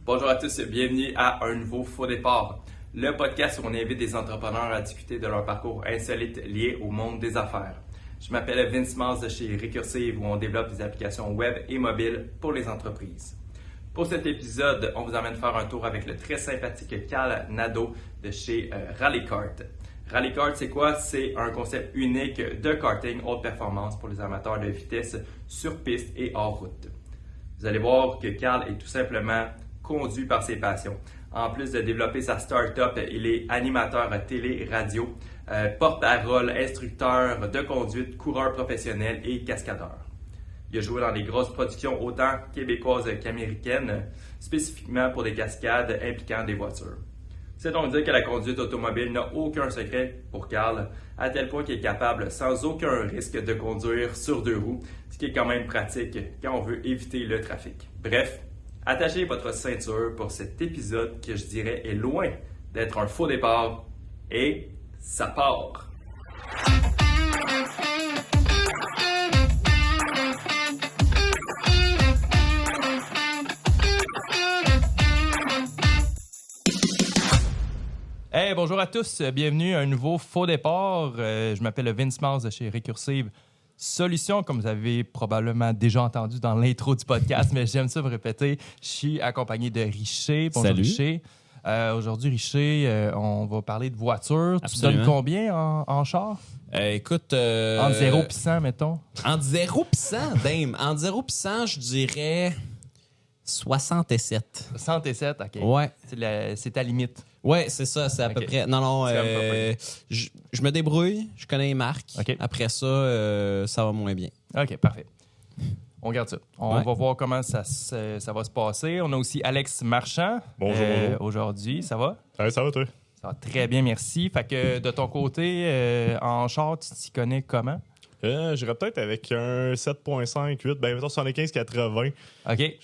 Bonjour à tous et bienvenue à un nouveau Faux Départ, le podcast où on invite des entrepreneurs à discuter de leur parcours insolite lié au monde des affaires. Je m'appelle Vince Mars de chez Recursive où on développe des applications web et mobiles pour les entreprises. Pour cet épisode, on vous emmène faire un tour avec le très sympathique Cal Nadeau de chez Rallycart. Rallycart, c'est quoi? C'est un concept unique de karting haute performance pour les amateurs de vitesse sur piste et hors route. Vous allez voir que Cal est tout simplement conduit par ses passions. En plus de développer sa start-up, il est animateur télé-radio, porte-parole, instructeur de conduite, coureur professionnel et cascadeur. Il a joué dans des grosses productions autant québécoises qu'américaines, spécifiquement pour des cascades impliquant des voitures. C'est donc dire que la conduite automobile n'a aucun secret pour Cal, à tel point qu'il est capable sans aucun risque de conduire sur deux roues, ce qui est quand même pratique quand on veut éviter le trafic. Bref, attachez votre ceinture pour cet épisode que je dirais est loin d'être un faux départ et ça part! Hey, bonjour à tous, bienvenue à un nouveau Faux Départ. Je m'appelle Vince Mars de chez Recursive Solutions, comme vous avez probablement déjà entendu dans l'intro du podcast, mais j'aime ça vous répéter. Je suis accompagné de Richer. Bonjour. Salut. Richer. Aujourd'hui, Richer, on va parler de voiture. Absolument. Tu donnes combien en char? Écoute... Entre 0 et 100, mettons. Entre 0 et 100, damn. Entre 0 et 100, je dirais 67. 67, OK. Ouais. C'est ta limite. Ouais, c'est ça, c'est à peu près. Non, je me débrouille, je connais les marques. Okay. Après ça, ça va moins bien. OK, parfait. On garde ça. On Ouais. va voir comment ça va se passer. On a aussi Alex Marchand. Bonjour. Aujourd'hui, ça va? Ouais, ça va, toi? Ça va très bien, merci. Fait que de ton côté, en char, tu t'y connais comment? J'irais peut-être avec un 7.5, 8, ben mettons 75-80. OK.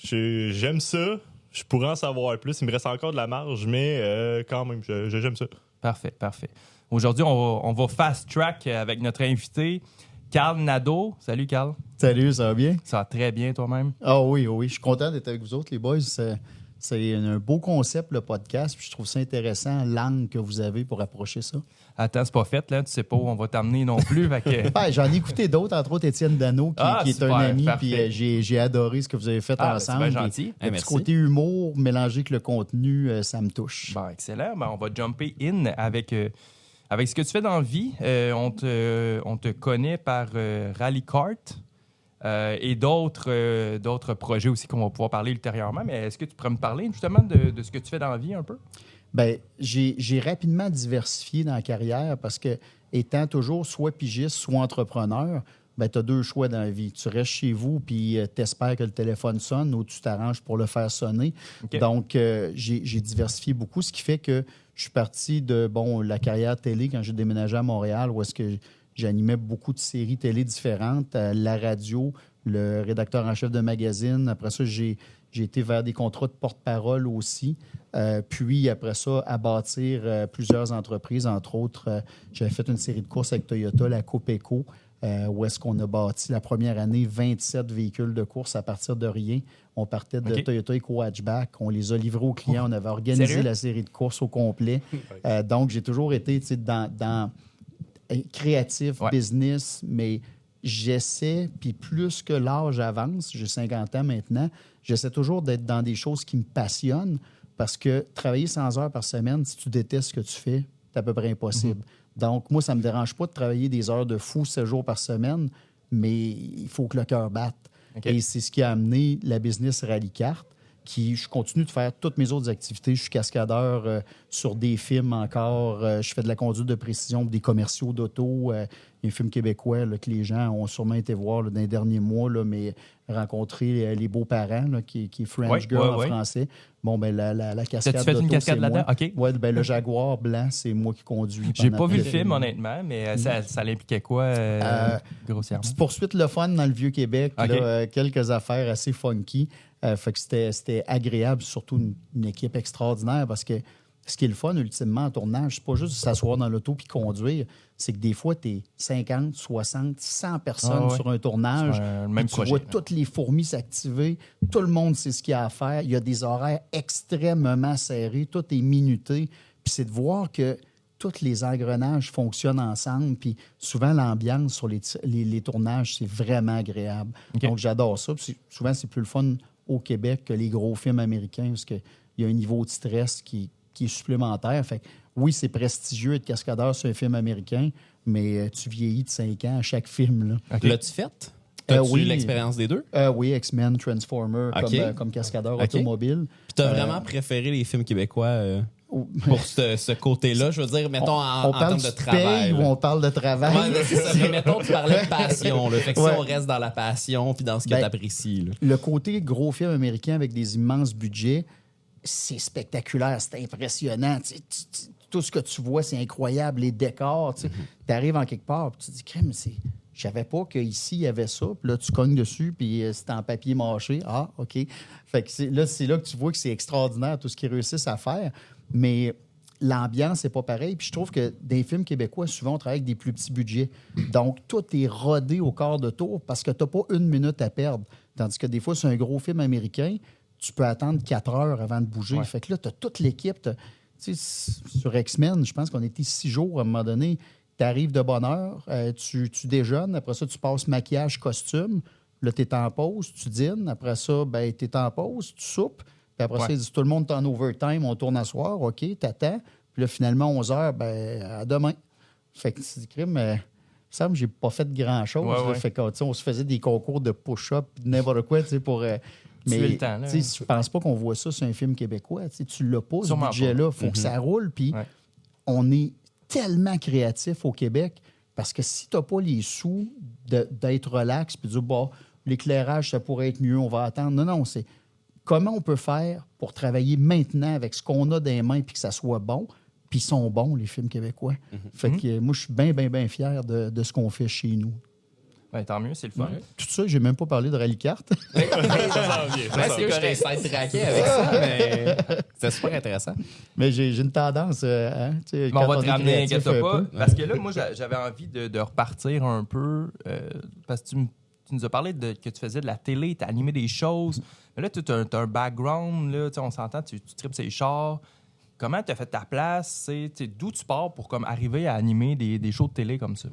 J'aime ça. Je pourrais en savoir plus. Il me reste encore de la marge, mais quand même, j'aime ça. Parfait, parfait. Aujourd'hui, on va fast track avec notre invité, Cal Nadeau. Salut, Cal. Salut, ça va bien? Ça va très bien, toi-même? Ah oui, oui. Je suis content d'être avec vous autres, les boys. C'est un beau concept, le podcast. Puis je trouve ça intéressant, l'angle que vous avez pour approcher ça. Attends, c'est pas fait, là. Tu sais pas où on va t'amener non plus. Fait que... Ben, j'en ai écouté d'autres, entre autres Étienne Dano, qui est super, un ami. parfait. Puis j'ai adoré ce que vous avez fait ensemble. C'est bien gentil. Le petit merci. côté humour mélangé avec le contenu, ça me touche. Bon, excellent. Ben, on va jumper in avec ce que tu fais dans la vie. On te connaît par Rallycart et d'autres projets aussi qu'on va pouvoir parler ultérieurement. Mais est-ce que tu pourrais me parler justement de ce que tu fais dans la vie un peu? Ben, j'ai rapidement diversifié dans la carrière parce que, étant toujours soit pigiste, soit entrepreneur, ben, tu as deux choix dans la vie. Tu restes chez vous puis tu espères que le téléphone sonne ou tu t'arranges pour le faire sonner. Okay. Donc, j'ai diversifié beaucoup, ce qui fait que je suis parti de la carrière télé quand j'ai déménagé à Montréal, où est-ce que j'animais beaucoup de séries télé différentes, la radio, le rédacteur en chef de magazine. Après ça, j'ai été vers des contrats de porte-parole aussi. Puis, après ça, à bâtir plusieurs entreprises. Entre autres, j'avais fait une série de courses avec Toyota, la Copeco, où est-ce qu'on a bâti la première année 27 véhicules de course à partir de rien. On partait de Toyota Eco-Hatchback. On les a livrés aux clients. On avait organisé Sérieux? la série de courses au complet. Donc, j'ai toujours été dans créatif, business, mais j'essaie, puis plus que l'âge avance, j'ai 50 ans maintenant, j'essaie toujours d'être dans des choses qui me passionnent parce que travailler 100 heures par semaine, si tu détestes ce que tu fais, c'est à peu près impossible. Donc, moi, ça ne me dérange pas de travailler des heures de fou 7 jours par semaine, mais il faut que le cœur batte. Okay. Et c'est ce qui a amené la business Rallycart, je continue de faire toutes mes autres activités. Je suis cascadeur sur des films encore. Je fais de la conduite de précision pour des commerciaux d'auto. Un film québécois là, que les gens ont sûrement été voir là, dans les derniers mois, là, mais rencontrer les beaux-parents, là, qui est French Girl en français. Bon, ben la cascade T'as-tu fait une cascade là-dedans? OK. Ouais, ben, le Jaguar blanc, c'est moi qui conduis. J'ai pas vu le film, honnêtement, mais ça l'impliquait quoi, grossièrement? Petite poursuite le fun dans le Vieux-Québec. Okay. Là, quelques affaires assez funky. Fait que c'était agréable, surtout une équipe extraordinaire parce que ce qui est le fun, ultimement, en tournage, c'est pas juste de s'asseoir dans l'auto puis conduire. C'est que des fois, tu es 50, 60, 100 personnes sur un tournage. Même tu projet. vois toutes les fourmis s'activer. Tout le monde sait ce qu'il y a à faire. Il y a des horaires extrêmement serrés. Tout est minuté. Puis c'est de voir que tous les engrenages fonctionnent ensemble. Puis souvent, l'ambiance sur les tournages, c'est vraiment agréable. Okay. Donc, j'adore ça. Puis souvent, c'est plus le fun au Québec que les gros films américains parce qu'il y a un niveau de stress qui est supplémentaire. Fait que, oui, c'est prestigieux être cascadeur sur un film américain, mais tu vieillis de 5 ans à chaque film. Là. Okay. L'as-tu fait? T'as-tu oui. eu l'expérience des deux? Oui, X-Men, Transformer, comme cascadeur automobile. Puis t'as vraiment préféré les films québécois pour ce côté-là? Je veux dire, mettons, en termes de travail. Ou on parle de travail? Ouais, c'est ça. Mais mettons, tu parlais de passion. Là. Fait que si on reste dans la passion puis dans ce que t'apprécies. Le côté gros film américain avec des immenses budgets, c'est spectaculaire, c'est impressionnant. Tout ce que tu vois, c'est incroyable. Les décors, tu arrives en quelque part, puis tu te dis, crème, je savais pas qu'ici, il y avait ça. Puis là, tu cognes dessus, puis c'est en papier mâché. Ah, OK. Fait que c'est là que tu vois que c'est extraordinaire, tout ce qu'ils réussissent à faire. Mais l'ambiance n'est pas pareille. Puis je trouve que dans les films québécois, souvent, on travaille avec des plus petits budgets. Donc, tout est rodé au quart de tour parce que tu n'as pas une minute à perdre. Tandis que des fois, c'est un gros film américain, tu peux attendre 4 heures avant de bouger. Ouais. Fait que là, tu as toute l'équipe. Sur X-Men, je pense qu'on était 6 jours à un moment donné. Tu arrives de bonne heure, tu déjeunes, après ça, tu passes maquillage, costume. Là, tu es en pause, tu dînes. Après ça, tu es en pause, tu soupes. Puis après ça, ils disent tout le monde est en overtime, on tourne à soir, OK, t'attends. Puis là, finalement, 11 heures, à demain. Fait que c'est crime, mais il me semble que j'ai pas fait grand-chose. Ouais. Fait qu'on se faisait des concours de push-up, n'importe quoi, pour. Mais le temps, là. je pense pas qu'on voit ça sur un film québécois. Tu l'as pas, Sûrement ce budget-là. Il faut que ça roule. Puis on est tellement créatif au Québec parce que si tu n'as pas les sous d'être relax puis de dire, l'éclairage, ça pourrait être mieux, on va attendre. Non, c'est comment on peut faire pour travailler maintenant avec ce qu'on a dans les mains puis que ça soit bon. Puis ils sont bons, les films québécois. Fait que moi, je suis bien, bien, bien fier de ce qu'on fait chez nous. Ben, tant mieux, c'est le fun. Tout ça, j'ai même pas parlé de Rallycart. Ça sent bien. Ouais, c'est que je t'ai side-tracké avec ça, mais c'était super intéressant. Mais j'ai une tendance. Mais on va te ramener, inquiète pas. Parce que là, moi, j'avais envie de repartir un peu. Parce que tu nous as parlé que tu faisais de la télé, tu as animé des choses. Mais là, tu as un background, là, on s'entend, tu tripes ces chars. Comment tu as fait ta place? D'où tu pars pour comme, arriver à animer des shows de télé comme ça?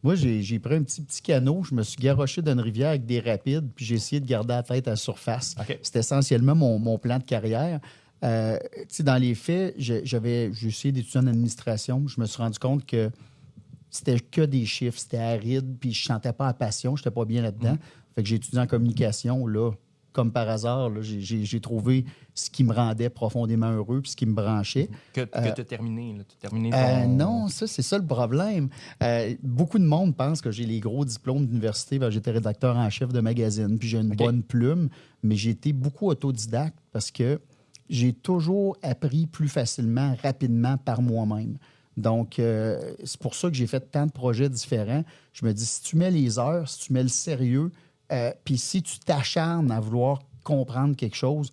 Moi, j'ai pris un petit canot, je me suis garoché dans une rivière avec des rapides, puis j'ai essayé de garder la tête à la surface. Okay. C'était essentiellement mon plan de carrière. Dans les faits, j'ai essayé d'étudier en administration. Je me suis rendu compte que c'était que des chiffres, c'était aride, puis je ne sentais pas la passion, je n'étais pas bien là-dedans. Fait que j'ai étudié en communication, là, comme par hasard, là, j'ai trouvé ce qui me rendait profondément heureux puis ce qui me branchait. Que tu as terminé. Là. T'as terminé non, c'est ça le problème. Beaucoup de monde pense que j'ai les gros diplômes d'université. J'étais rédacteur en chef de magazine, puis j'ai une bonne plume, mais j'ai été beaucoup autodidacte parce que j'ai toujours appris plus facilement, rapidement par moi-même. Donc, c'est pour ça que j'ai fait tant de projets différents. Je me dis, si tu mets les heures, si tu mets le sérieux, puis si tu t'acharnes à vouloir comprendre quelque chose,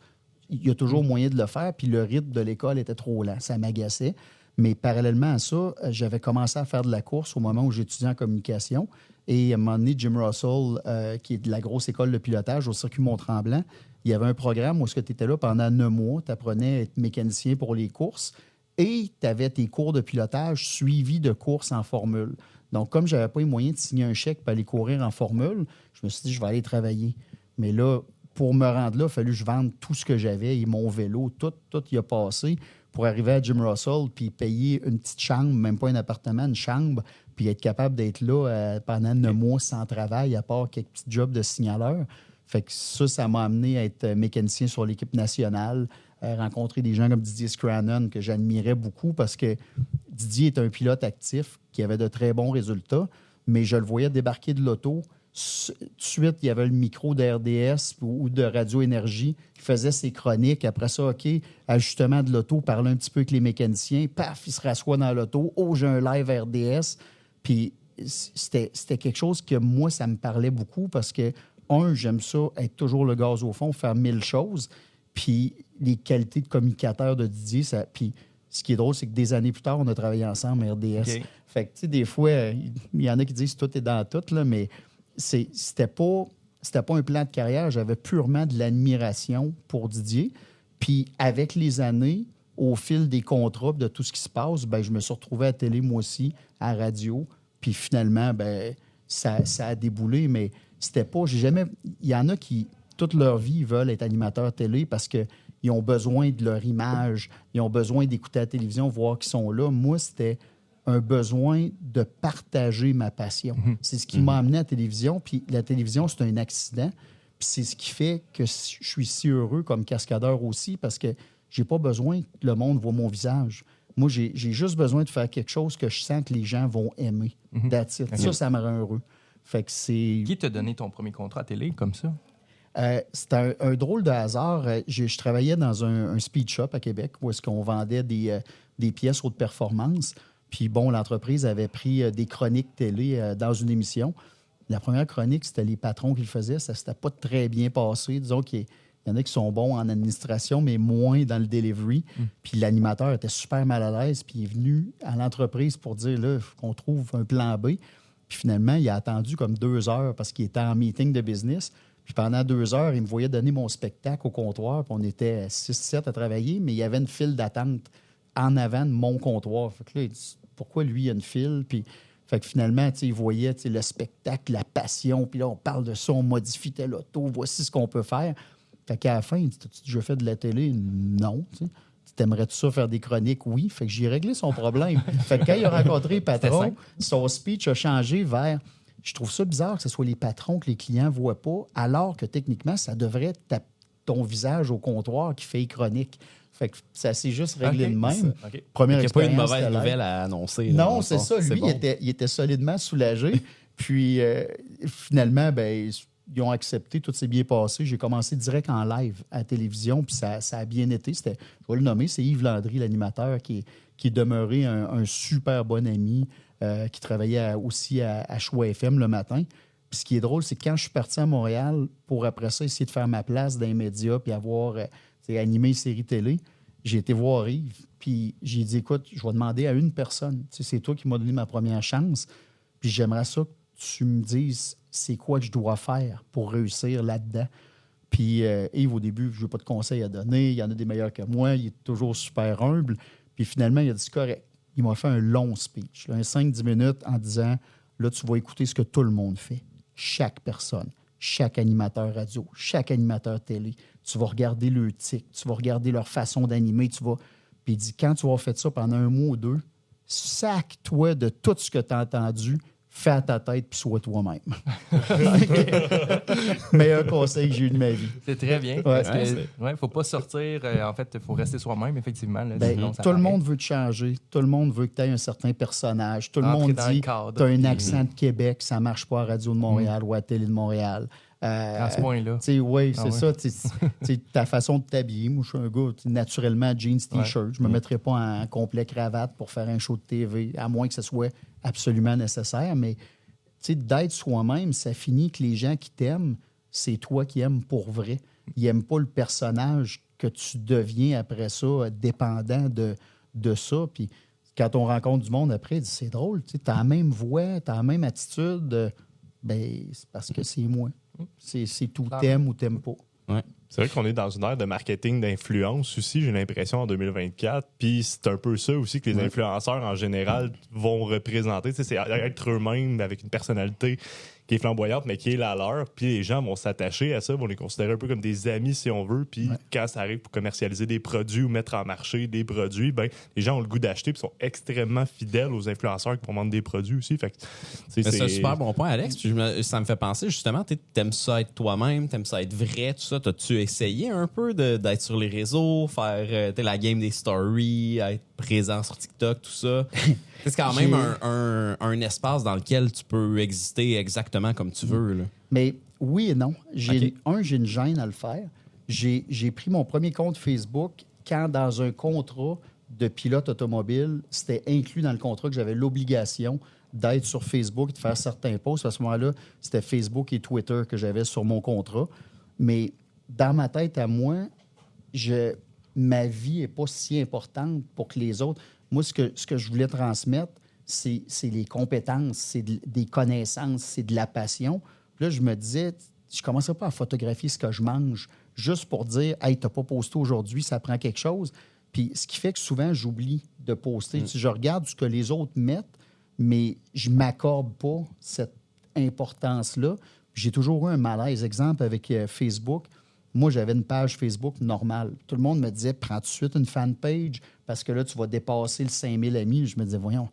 il y a toujours moyen de le faire. Puis le rythme de l'école était trop lent. Ça m'agaçait. Mais parallèlement à ça, j'avais commencé à faire de la course au moment où j'étudiais en communication. Et à un moment donné, Jim Russell, qui est de la grosse école de pilotage au circuit Mont-Tremblant, il y avait un programme où tu étais là pendant 9 mois. Tu apprenais à être mécanicien pour les courses et tu avais tes cours de pilotage suivis de courses en formule. Donc, comme je n'avais pas les moyens de signer un chèque pour aller courir en formule, je me suis dit, je vais aller travailler. Mais là, pour me rendre là, il a fallu que je vende tout ce que j'avais et mon vélo, tout y a passé pour arriver à Jim Russell puis payer une petite chambre, même pas un appartement, une chambre, puis être capable d'être là pendant 9 mois sans travail, à part quelques petits jobs de signaleur. Fait que ça m'a amené à être mécanicien sur l'équipe nationale, rencontrer des gens comme Didier Scrannon, que j'admirais beaucoup parce que Didier est un pilote actif qui avait de très bons résultats, mais je le voyais débarquer de l'auto. Tout de suite, il y avait le micro de RDS ou de Radio Énergie qui faisait ses chroniques. Après ça, OK, ajustement de l'auto, parler un petit peu avec les mécaniciens. Paf, il se rassoit dans l'auto. Oh, j'ai un live RDS. Puis c'était quelque chose que moi, ça me parlait beaucoup parce que, j'aime ça, être toujours le gaz au fond, faire 1000 choses. Puis les qualités de communicateur de Didier, puis ce qui est drôle, c'est que des années plus tard, on a travaillé ensemble à RDS. Okay. Fait que, tu sais, des fois, il y en a qui disent tout est dans tout, là, mais c'était pas un plan de carrière. J'avais purement de l'admiration pour Didier. Puis, avec les années, au fil des contrats, de tout ce qui se passe, ben, je me suis retrouvé à télé, moi aussi, à radio. Puis, finalement, ben, ça a déboulé, mais c'était pas... Il y en a qui, toute leur vie, veulent être animateurs télé parce qu'ils ont besoin de leur image, ils ont besoin d'écouter la télévision, voir qu'ils sont là. Moi, c'était un besoin de partager ma passion. C'est ce qui m'a amené à la télévision. Puis la télévision, c'est un accident. Puis c'est ce qui fait que je suis si heureux comme cascadeur aussi parce que j'ai pas besoin que le monde voit mon visage. Moi, j'ai juste besoin de faire quelque chose que je sens que les gens vont aimer. That's it. Okay. Ça me rend heureux. Fait que c'est... Qui t'a donné ton premier contrat à télé comme ça? C'était un drôle de hasard. Je travaillais dans un speed shop à Québec où est-ce qu'on vendait des pièces haute performance. Puis bon, l'entreprise avait pris des chroniques télé dans une émission. La première chronique, c'était les patrons qui le faisaient. Ça ne s'était pas très bien passé. Disons qu'il y en a qui sont bons en administration, mais moins dans le delivery. Puis l'animateur était super mal à l'aise. Puis il est venu à l'entreprise pour dire, là, il faut qu'on trouve un plan B. Puis finalement, il a attendu comme 2 heures parce qu'il était en meeting de business. Puis pendant 2 heures, il me voyait donner mon spectacle au comptoir. Puis on était 6-7 à travailler, mais il y avait une file d'attente en avant de mon comptoir. Fait que là, il dit, pourquoi lui, il y a une file? Puis fait que finalement, il voyait le spectacle, la passion. Puis là, on parle de ça, on modifie tel auto, voici ce qu'on peut faire. Fait qu'à la fin, il dit, t'as-tu déjà fait de la télé? Non. T'aimerais-tu ça faire des chroniques? Oui. Fait que j'ai réglé son problème. Fait que quand il a rencontré les patrons, son speech a changé vers... Je trouve ça bizarre que ce soit les patrons que les clients ne voient pas, alors que techniquement, ça devrait être ton visage au comptoir qui fait les chroniques. Fait que ça s'est juste réglé de même. Okay. Première il n'y a pas une expérience mauvaise nouvelle à annoncer. Non, c'est ça. Lui, il était solidement soulagé. Puis finalement, ben, ils ont accepté, tout s'est bien passé. J'ai commencé direct en live à la télévision, puis ça a bien été. Je vais le nommer, c'est Yves Landry, l'animateur, qui est demeuré un super bon ami, qui travaillait aussi à Choix FM le matin. Puis ce qui est drôle, c'est que quand je suis parti à Montréal pour après ça essayer de faire ma place dans les médias puis avoir animé une série télé, j'ai été voir Yves. Puis j'ai dit, écoute, je vais demander à une personne. C'est toi qui m'as donné ma première chance. Puis j'aimerais ça que tu me dises c'est quoi que je dois faire pour réussir là-dedans. Puis Yves, au début, je n'ai pas de conseils à donner. Il y en a des meilleurs que moi. Il est toujours super humble. Puis finalement, il a dit, c'est correct. Il m'a fait un long speech, un 5-10 minutes en disant, là, tu vas écouter ce que tout le monde fait. Chaque personne, chaque animateur radio, chaque animateur télé. Tu vas regarder le tic, tu vas regarder leur façon d'animer. Puis il dit, quand tu vas faire ça pendant 1 mois ou 2, sac-toi de tout ce que tu as entendu, fais à ta tête puis sois toi-même. Meilleur conseil que j'ai eu de ma vie. C'est très bien. Il ne faut pas sortir. En fait, il faut rester soi-même, effectivement. Là, tout le monde veut te changer. Tout le monde veut que tu aies un certain personnage. Tout le monde dit que tu as un accent de Québec, ça ne marche pas à Radio de Montréal ou à Télé de Montréal. À ce point-là. Oui, c'est ça. Ta façon de t'habiller. Moi, je suis un gars naturellement jeans, t-shirt. Je ne me mettrais pas en complet cravate pour faire un show de TV, à moins que ce soit absolument nécessaire. Mais d'être soi-même, ça finit que les gens qui t'aiment, c'est toi qui aimes pour vrai. Ils n'aiment pas le personnage que tu deviens après ça, dépendant de ça. Puis quand on rencontre du monde après, c'est drôle, tu as la même voix, tu as la même attitude. C'est parce que c'est moi. C'est tout, t'aimes ou t'aimes pas. Ouais. C'est vrai qu'on est dans une ère de marketing d'influence aussi, j'ai l'impression, en 2024. Puis c'est un peu ça aussi que les influenceurs, en général, vont représenter. C'est être eux-mêmes avec une personnalité qui est flamboyante, mais qui est la leur. Puis les gens vont s'attacher à ça, vont les considérer un peu comme des amis, si on veut. Puis quand ça arrive pour commercialiser des produits ou mettre en marché des produits, ben les gens ont le goût d'acheter puis sont extrêmement fidèles aux influenceurs qui vont vendre des produits aussi. Fait que, c'est un super bon point, Alex. Ça me fait penser, justement, t'aimes ça être toi-même, t'aimes ça être vrai, tout ça. T'as-tu essayé un peu d'être sur les réseaux, faire la game des stories, être présent sur TikTok, tout ça? C'est quand même un espace dans lequel tu peux exister exactement comme tu veux. Là. Mais oui et non. J'ai une gêne à le faire. J'ai pris mon premier compte Facebook quand, dans un contrat de pilote automobile, c'était inclus dans le contrat que j'avais l'obligation d'être sur Facebook et de faire certains posts. À ce moment-là, c'était Facebook et Twitter que j'avais sur mon contrat. Mais dans ma tête à moi, ma vie n'est pas si importante pour que les autres... Moi, ce que je voulais transmettre, c'est les compétences, c'est des connaissances, c'est de la passion. Puis là, je me disais, je ne commencerai pas à photographier ce que je mange juste pour dire « Hey, tu n'as pas posté aujourd'hui, ça prend quelque chose. » Puis ce qui fait que souvent, j'oublie de poster. Je regarde ce que les autres mettent, mais je ne m'accorde pas cette importance-là. J'ai toujours eu un malaise. Exemple, avec Facebook, moi, j'avais une page Facebook normale. Tout le monde me disait, prends tout de suite une fanpage parce que là, tu vas dépasser le 5000 amis. Je me disais, voyons,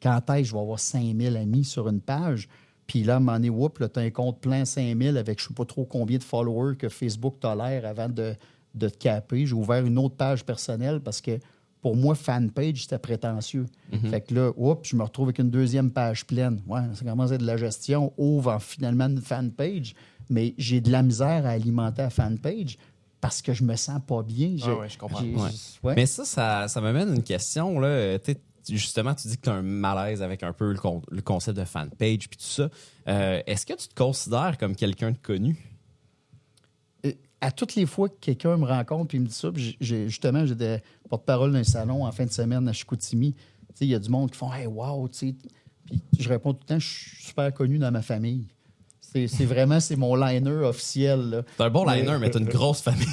quand est-ce que je vais avoir 5000 amis sur une page? Puis là, à un moment donné, là, tu as un compte plein 5000 avec je ne sais pas trop combien de followers que Facebook tolère avant de te caper. J'ai ouvert une autre page personnelle parce que pour moi, fanpage, c'était prétentieux. Fait que là, je me retrouve avec une deuxième page pleine. Ouais, ça commence à être de la gestion. Ouvre finalement une fanpage. Mais j'ai de la misère à alimenter la fanpage parce que je me sens pas bien. Je comprends. Ouais. Mais ça m'amène une question. Là. Justement, tu dis que tu as un malaise avec un peu le concept de fanpage puis tout ça. Est-ce que tu te considères comme quelqu'un de connu? À toutes les fois que quelqu'un me rencontre et me dit ça, puis justement, j'étais porte-parole d'un salon en fin de semaine à Chicoutimi. Il y a du monde qui font « Hey, wow! » Puis je réponds tout le temps « Je suis super connu dans ma famille. » C'est vraiment mon liner officiel. T'as un bon liner, mais t'as une grosse famille.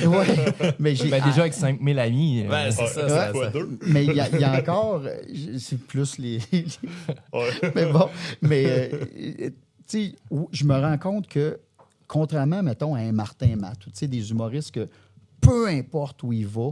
Ouais, mais j'ai déjà avec 5000 amis. C'est ça. Mais il y a encore... C'est plus les... Mais bon, je me rends compte que, contrairement, mettons, à un Martin Matt, ou des humoristes que peu importe où il va,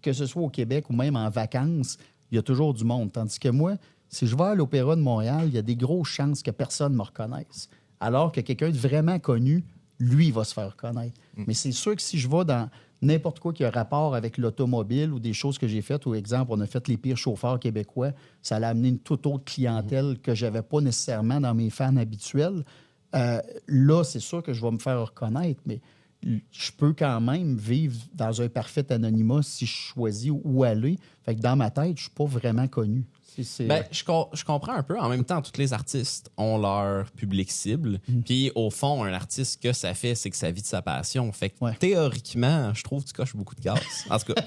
que ce soit au Québec ou même en vacances, il y a toujours du monde. Tandis que moi... Si je vais à l'Opéra de Montréal, il y a des grosses chances que personne ne me reconnaisse. Alors que quelqu'un de vraiment connu, lui, va se faire reconnaître. Mais c'est sûr que si je vais dans n'importe quoi qui a rapport avec l'automobile ou des choses que j'ai faites, ou exemple, on a fait les pires chauffeurs québécois, ça allait amener une toute autre clientèle que je n'avais pas nécessairement dans mes fans habituels. Là, c'est sûr que je vais me faire reconnaître, mais je peux quand même vivre dans un parfait anonymat si je choisis où aller. Fait que dans ma tête, je ne suis pas vraiment connu. Je comprends un peu. En même temps, tous les artistes ont leur public cible. Puis, au fond, un artiste, ce que ça fait, c'est que ça vit de sa passion. Fait que théoriquement, je trouve que tu coches beaucoup de cases. En tout cas,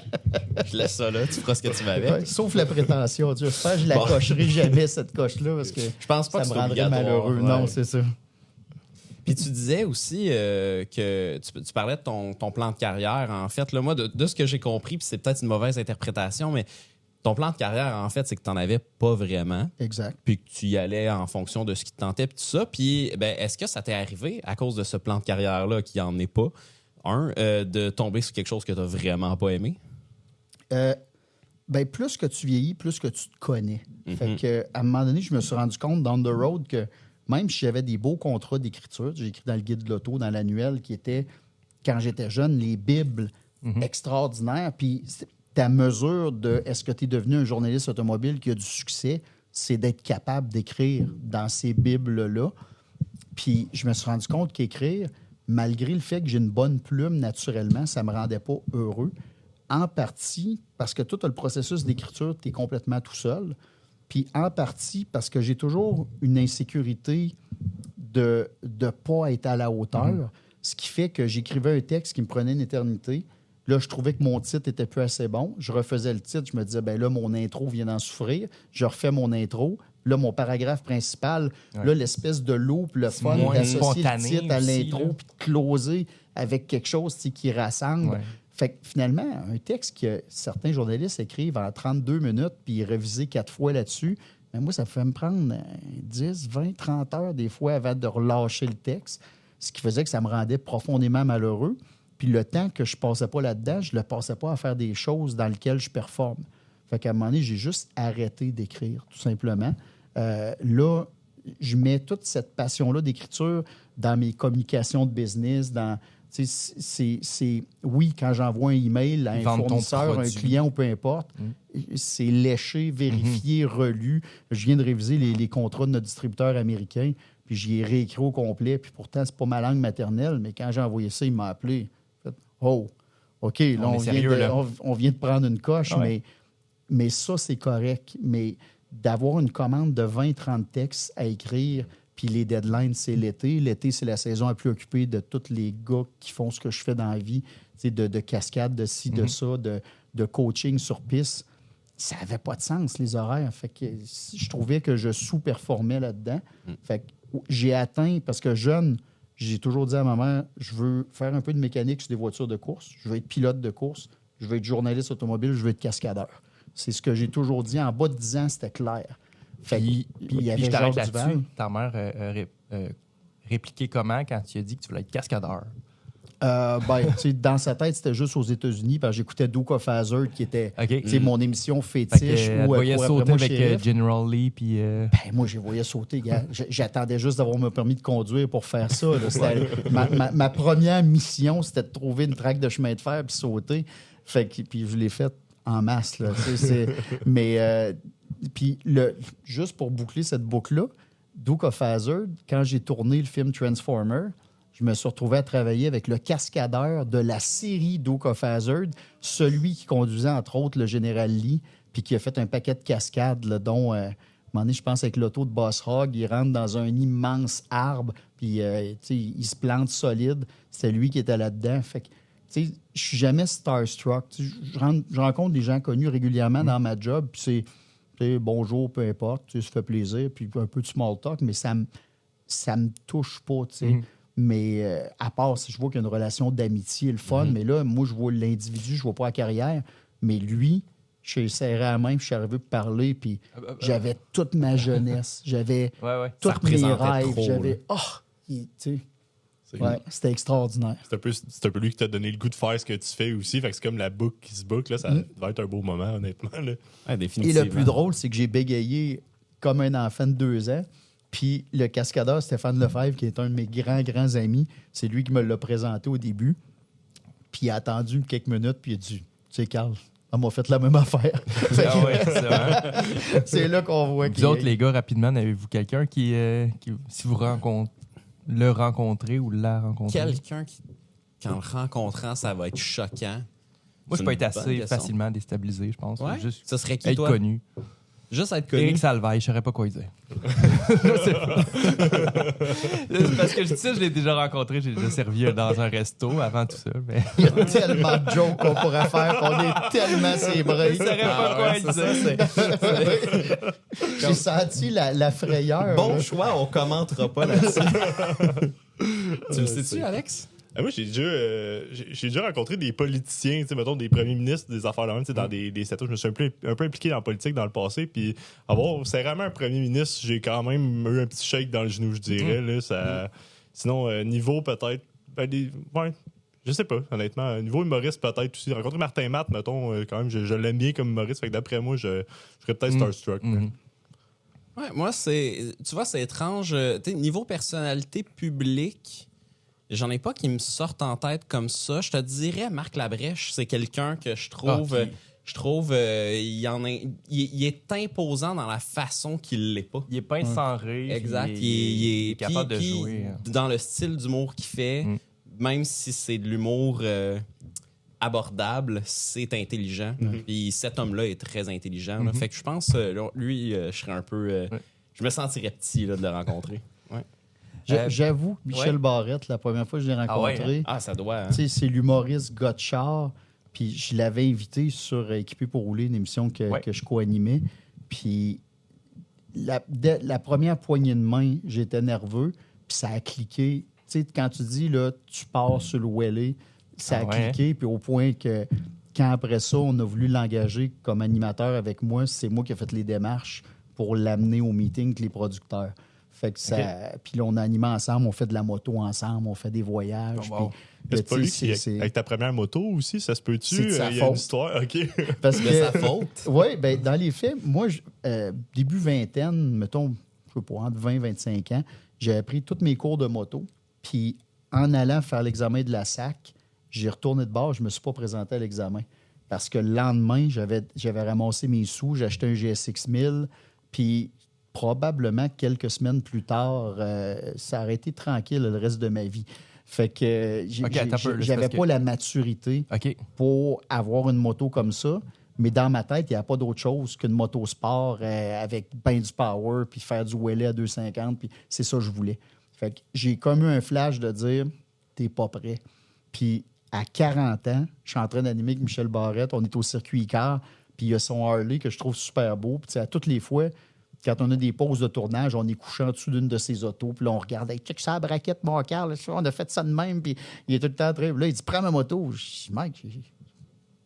je laisse ça là. Tu feras ce que tu veux avec. Ouais, sauf la prétention. J'espère que je la cocherai jamais, cette coche-là, parce que je pense pas ça que me rendrait malheureux. Ouais. Non, c'est ça. Puis tu disais aussi que tu parlais de ton plan de carrière. En fait, là, moi, de ce que j'ai compris, puis c'est peut-être une mauvaise interprétation, mais ton plan de carrière, en fait, c'est que tu n'en avais pas vraiment. Exact. Puis que tu y allais en fonction de ce qui te tentait, puis tout ça. Puis, est-ce que ça t'est arrivé, à cause de ce plan de carrière-là, qui n'en est pas, de tomber sur quelque chose que tu n'as vraiment pas aimé? Plus que tu vieillis, plus que tu te connais. Fait que, à un moment donné, je me suis rendu compte, down the road, que même si j'avais des beaux contrats d'écriture, j'ai écrit dans le guide de l'auto, dans l'annuel, qui était, quand j'étais jeune, les bibles extraordinaires. Puis ta mesure de est-ce que tu es devenu un journaliste automobile qui a du succès, c'est d'être capable d'écrire dans ces bibles-là. Puis je me suis rendu compte qu'écrire, malgré le fait que j'ai une bonne plume naturellement, ça ne me rendait pas heureux. En partie parce que tout le processus d'écriture, tu es complètement tout seul. Puis en partie parce que j'ai toujours une insécurité de ne pas être à la hauteur, ce qui fait que j'écrivais un texte qui me prenait une éternité. Là, je trouvais que mon titre était plus assez bon. Je refaisais le titre. Je me disais, là, mon intro vient d'en souffrir. Je refais mon intro. Là, mon paragraphe principal, là, l'espèce de loop, le fun d'associer le titre à l'intro puis de closer avec quelque chose qui rassemble. Ouais. Fait que finalement, un texte que certains journalistes écrivent en 32 minutes puis réviser 4 fois là-dessus, mais moi, ça fait me prendre 10, 20, 30 heures des fois avant de relâcher le texte, ce qui faisait que ça me rendait profondément malheureux. Puis le temps que je ne passais pas là-dedans, je ne le passais pas à faire des choses dans lesquelles je performe. Fait qu'à un moment donné, j'ai juste arrêté d'écrire, tout simplement. Là, je mets toute cette passion-là d'écriture dans mes communications de business, dans... Oui, quand j'envoie un email à un fournisseur, un client ou peu importe, c'est léché, vérifié, relu. Je viens de réviser les contrats de notre distributeur américain, puis j'y ai réécrit au complet. Puis pourtant, c'est pas ma langue maternelle, mais quand j'ai envoyé ça, il m'a appelé. Oh, OK, là, on vient de prendre une coche, mais ça, c'est correct. Mais d'avoir une commande de 20-30 textes à écrire, puis les deadlines, c'est l'été. L'été, c'est la saison la plus occupée de tous les gars qui font ce que je fais dans la vie. de cascade, de ci, de ça, de coaching sur piste. Ça n'avait pas de sens, les horaires. Fait que je trouvais que je sous-performais là-dedans. Fait que j'ai atteint, parce que jeune, j'ai toujours dit à ma mère, je veux faire un peu de mécanique sur des voitures de course, je veux être pilote de course, je veux être journaliste automobile, je veux être cascadeur. C'est ce que j'ai toujours dit. En bas de 10 ans, c'était clair. Fait Puis il y avait je t'arrête Georges Duval. là-dessus. Ta mère répliqué comment quand tu as dit que tu voulais être cascadeur? Dans sa tête, c'était juste aux États-Unis, parce que j'écoutais Duke of Hazzard, qui était OK. mon émission Fait fétiche. que, elle où, voyait courait sauter après moi, avec shérif. General Lee, puis... Moi, je les voyais sauter, gars. J'attendais juste d'avoir mon permis de conduire pour faire ça. Là. C'était ma première mission, c'était de trouver une traque de chemin de fer puis sauter. Fait que, puis je l'ai fait en masse. Là. Mais puis juste pour boucler cette boucle-là, Duke of Hazzard, quand j'ai tourné le film Transformer, je me suis retrouvé à travailler avec le cascadeur de la série Duke of Hazzard, celui qui conduisait, entre autres, le général Lee, puis qui a fait un paquet de cascades, là, dont, un moment donné, je pense, avec l'auto de Boss Hogg, il rentre dans un immense arbre, puis il se plante solide. C'était lui qui était là-dedans. Fait que, je suis jamais starstruck. Je rencontre des gens connus régulièrement dans ma job, puis c'est bonjour, peu importe, ça fait plaisir, puis un peu de small talk, mais ça me touche pas, tu sais. Mais à part si je vois qu'il y a une relation d'amitié, le fun, mais là, moi, je vois l'individu, je vois pas la carrière. Mais lui, je suis serré à la main, puis je suis arrivé pour parler, puis j'avais toute ma jeunesse, j'avais tous mes rêves, j'avais... c'était extraordinaire. C'est un peu lui qui t'a donné le goût de faire ce que tu fais aussi. Fait que c'est comme la boucle qui se boucle. Là, ça va être un beau moment, honnêtement. Là. Ouais, Et définitivement. le plus drôle, c'est que j'ai bégayé comme un enfant de 2 ans. Puis le cascadeur Stéphane Lefebvre, qui est un de mes grands amis, c'est lui qui me l'a présenté au début. Puis il a attendu quelques minutes, puis il a dit, tu sais, Carl, on m'a fait la même affaire. C'est là qu'on voit Vous autres, les gars, rapidement, avez-vous quelqu'un qui si vous le rencontrez ou la rencontrez? Quelqu'un qui, qu'en le rencontrant, ça va être choquant. Moi, je peux être assez question. facilement déstabilisé, je pense. Ouais? Juste Ça serait qui, être toi? connu. Juste être connu. Éric Salvaille, je saurais pas quoi dire. Je sais pas. Parce que je l'ai déjà rencontré, j'ai déjà servi dans un resto avant tout ça. Mais... Il y a tellement de jokes qu'on pourrait faire, qu'on est tellement sébrés. Je saurais pas quoi dire. J'ai senti la frayeur. Bon là. choix, on commentera pas là-dessus. Tu le sais-tu, Alex? Moi, j'ai déjà rencontré des politiciens, mettons des premiers ministres, des affaires là même, dans des setups. Je me suis un peu impliqué dans la politique dans le passé. Puis, c'est vraiment un premier ministre, j'ai quand même eu un petit shake dans le genou, je dirais. Là, sinon, niveau peut-être. Je sais pas, honnêtement. Niveau humoriste, peut-être aussi. Rencontrer Martin Matt, mettons, quand même, je l'aime bien comme humoriste. Fait que d'après moi, je serais peut-être starstruck. Ouais, moi, tu vois, c'est étrange. Niveau personnalité publique, j'en ai pas qui me sortent en tête comme ça. Je te dirais, Marc Labrèche, c'est quelqu'un que je trouve... il est imposant dans la façon qu'il l'est pas. Il est pas sans rire. Exact. Il est capable de puis jouer. Dans le style d'humour qu'il fait, même si c'est de l'humour abordable, c'est intelligent. Puis cet homme-là est très intelligent. Là. Fait que je pense, lui, je serais un peu... je me sentirais petit là, de le rencontrer. Ouais. J'avoue, Michel Barrette, la première fois que je l'ai rencontré, ça doit. Tu sais, c'est l'humoriste Gotchard. Puis je l'avais invité sur Équipé pour rouler, une émission que je co-animais. Puis la première poignée de main, j'étais nerveux. Puis ça a cliqué. Tu sais, quand tu dis, là, tu pars sur le Welly, ça a cliqué. Puis au point que, quand après ça, on a voulu l'engager comme animateur avec moi, c'est moi qui ai fait les démarches pour l'amener au meeting avec les producteurs. Fait que ça... Puis là, on a animé ensemble, on fait de la moto ensemble, on fait des voyages. C'est pas lui qui avec ta première moto aussi, ça se peut-tu? C'est de sa Il y a faute. une histoire, OK. Parce que, sa faute? Oui, bien, dans les faits, moi, début vingtaine, mettons, je sais pas, entre 20 et 25 ans, j'ai appris tous mes cours de moto. Puis en allant faire l'examen de la SAC, j'ai retourné de bord, je me suis pas présenté à l'examen. Parce que le lendemain, j'avais ramassé mes sous, j'ai acheté un GSX 1000, puis probablement quelques semaines plus tard, ça aurait été tranquille le reste de ma vie. Fait que j'avais pas la maturité pour avoir une moto comme ça, mais dans ma tête, il n'y a pas d'autre chose qu'une moto sport avec ben du power, puis faire du wheelie à 250, puis c'est ça que je voulais. Fait que j'ai comme eu un flash de dire « t'es pas prêt ». Puis à 40 ans, je suis en train d'animer avec Michel Barrette. On est au circuit Icar, puis il y a son Harley que je trouve super beau. Puis à toutes les fois, quand on a des pauses de tournage, on est couché en dessous d'une de ses autos, puis là, on regarde, hey, check ça, la braquette, mon Carl, on a fait ça de même, puis il est tout le temps très. Là, il dit, prends ma moto. Je dis, Mike, j'ai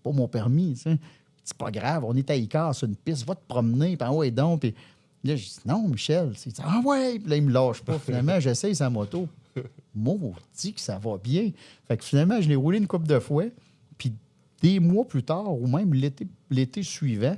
pas mon permis, tu sais. C'est pas grave, on est à Icar, c'est une piste, va te promener, puis ouais, donc. Puis là, je dis, non, Michel, c'est ah ouais, puis là, il me lâche pas. Finalement, j'essaye sa moto. Maudit que ça va bien. Fait que finalement, je l'ai roulé une couple de fois, puis des mois plus tard, ou même l'été suivant,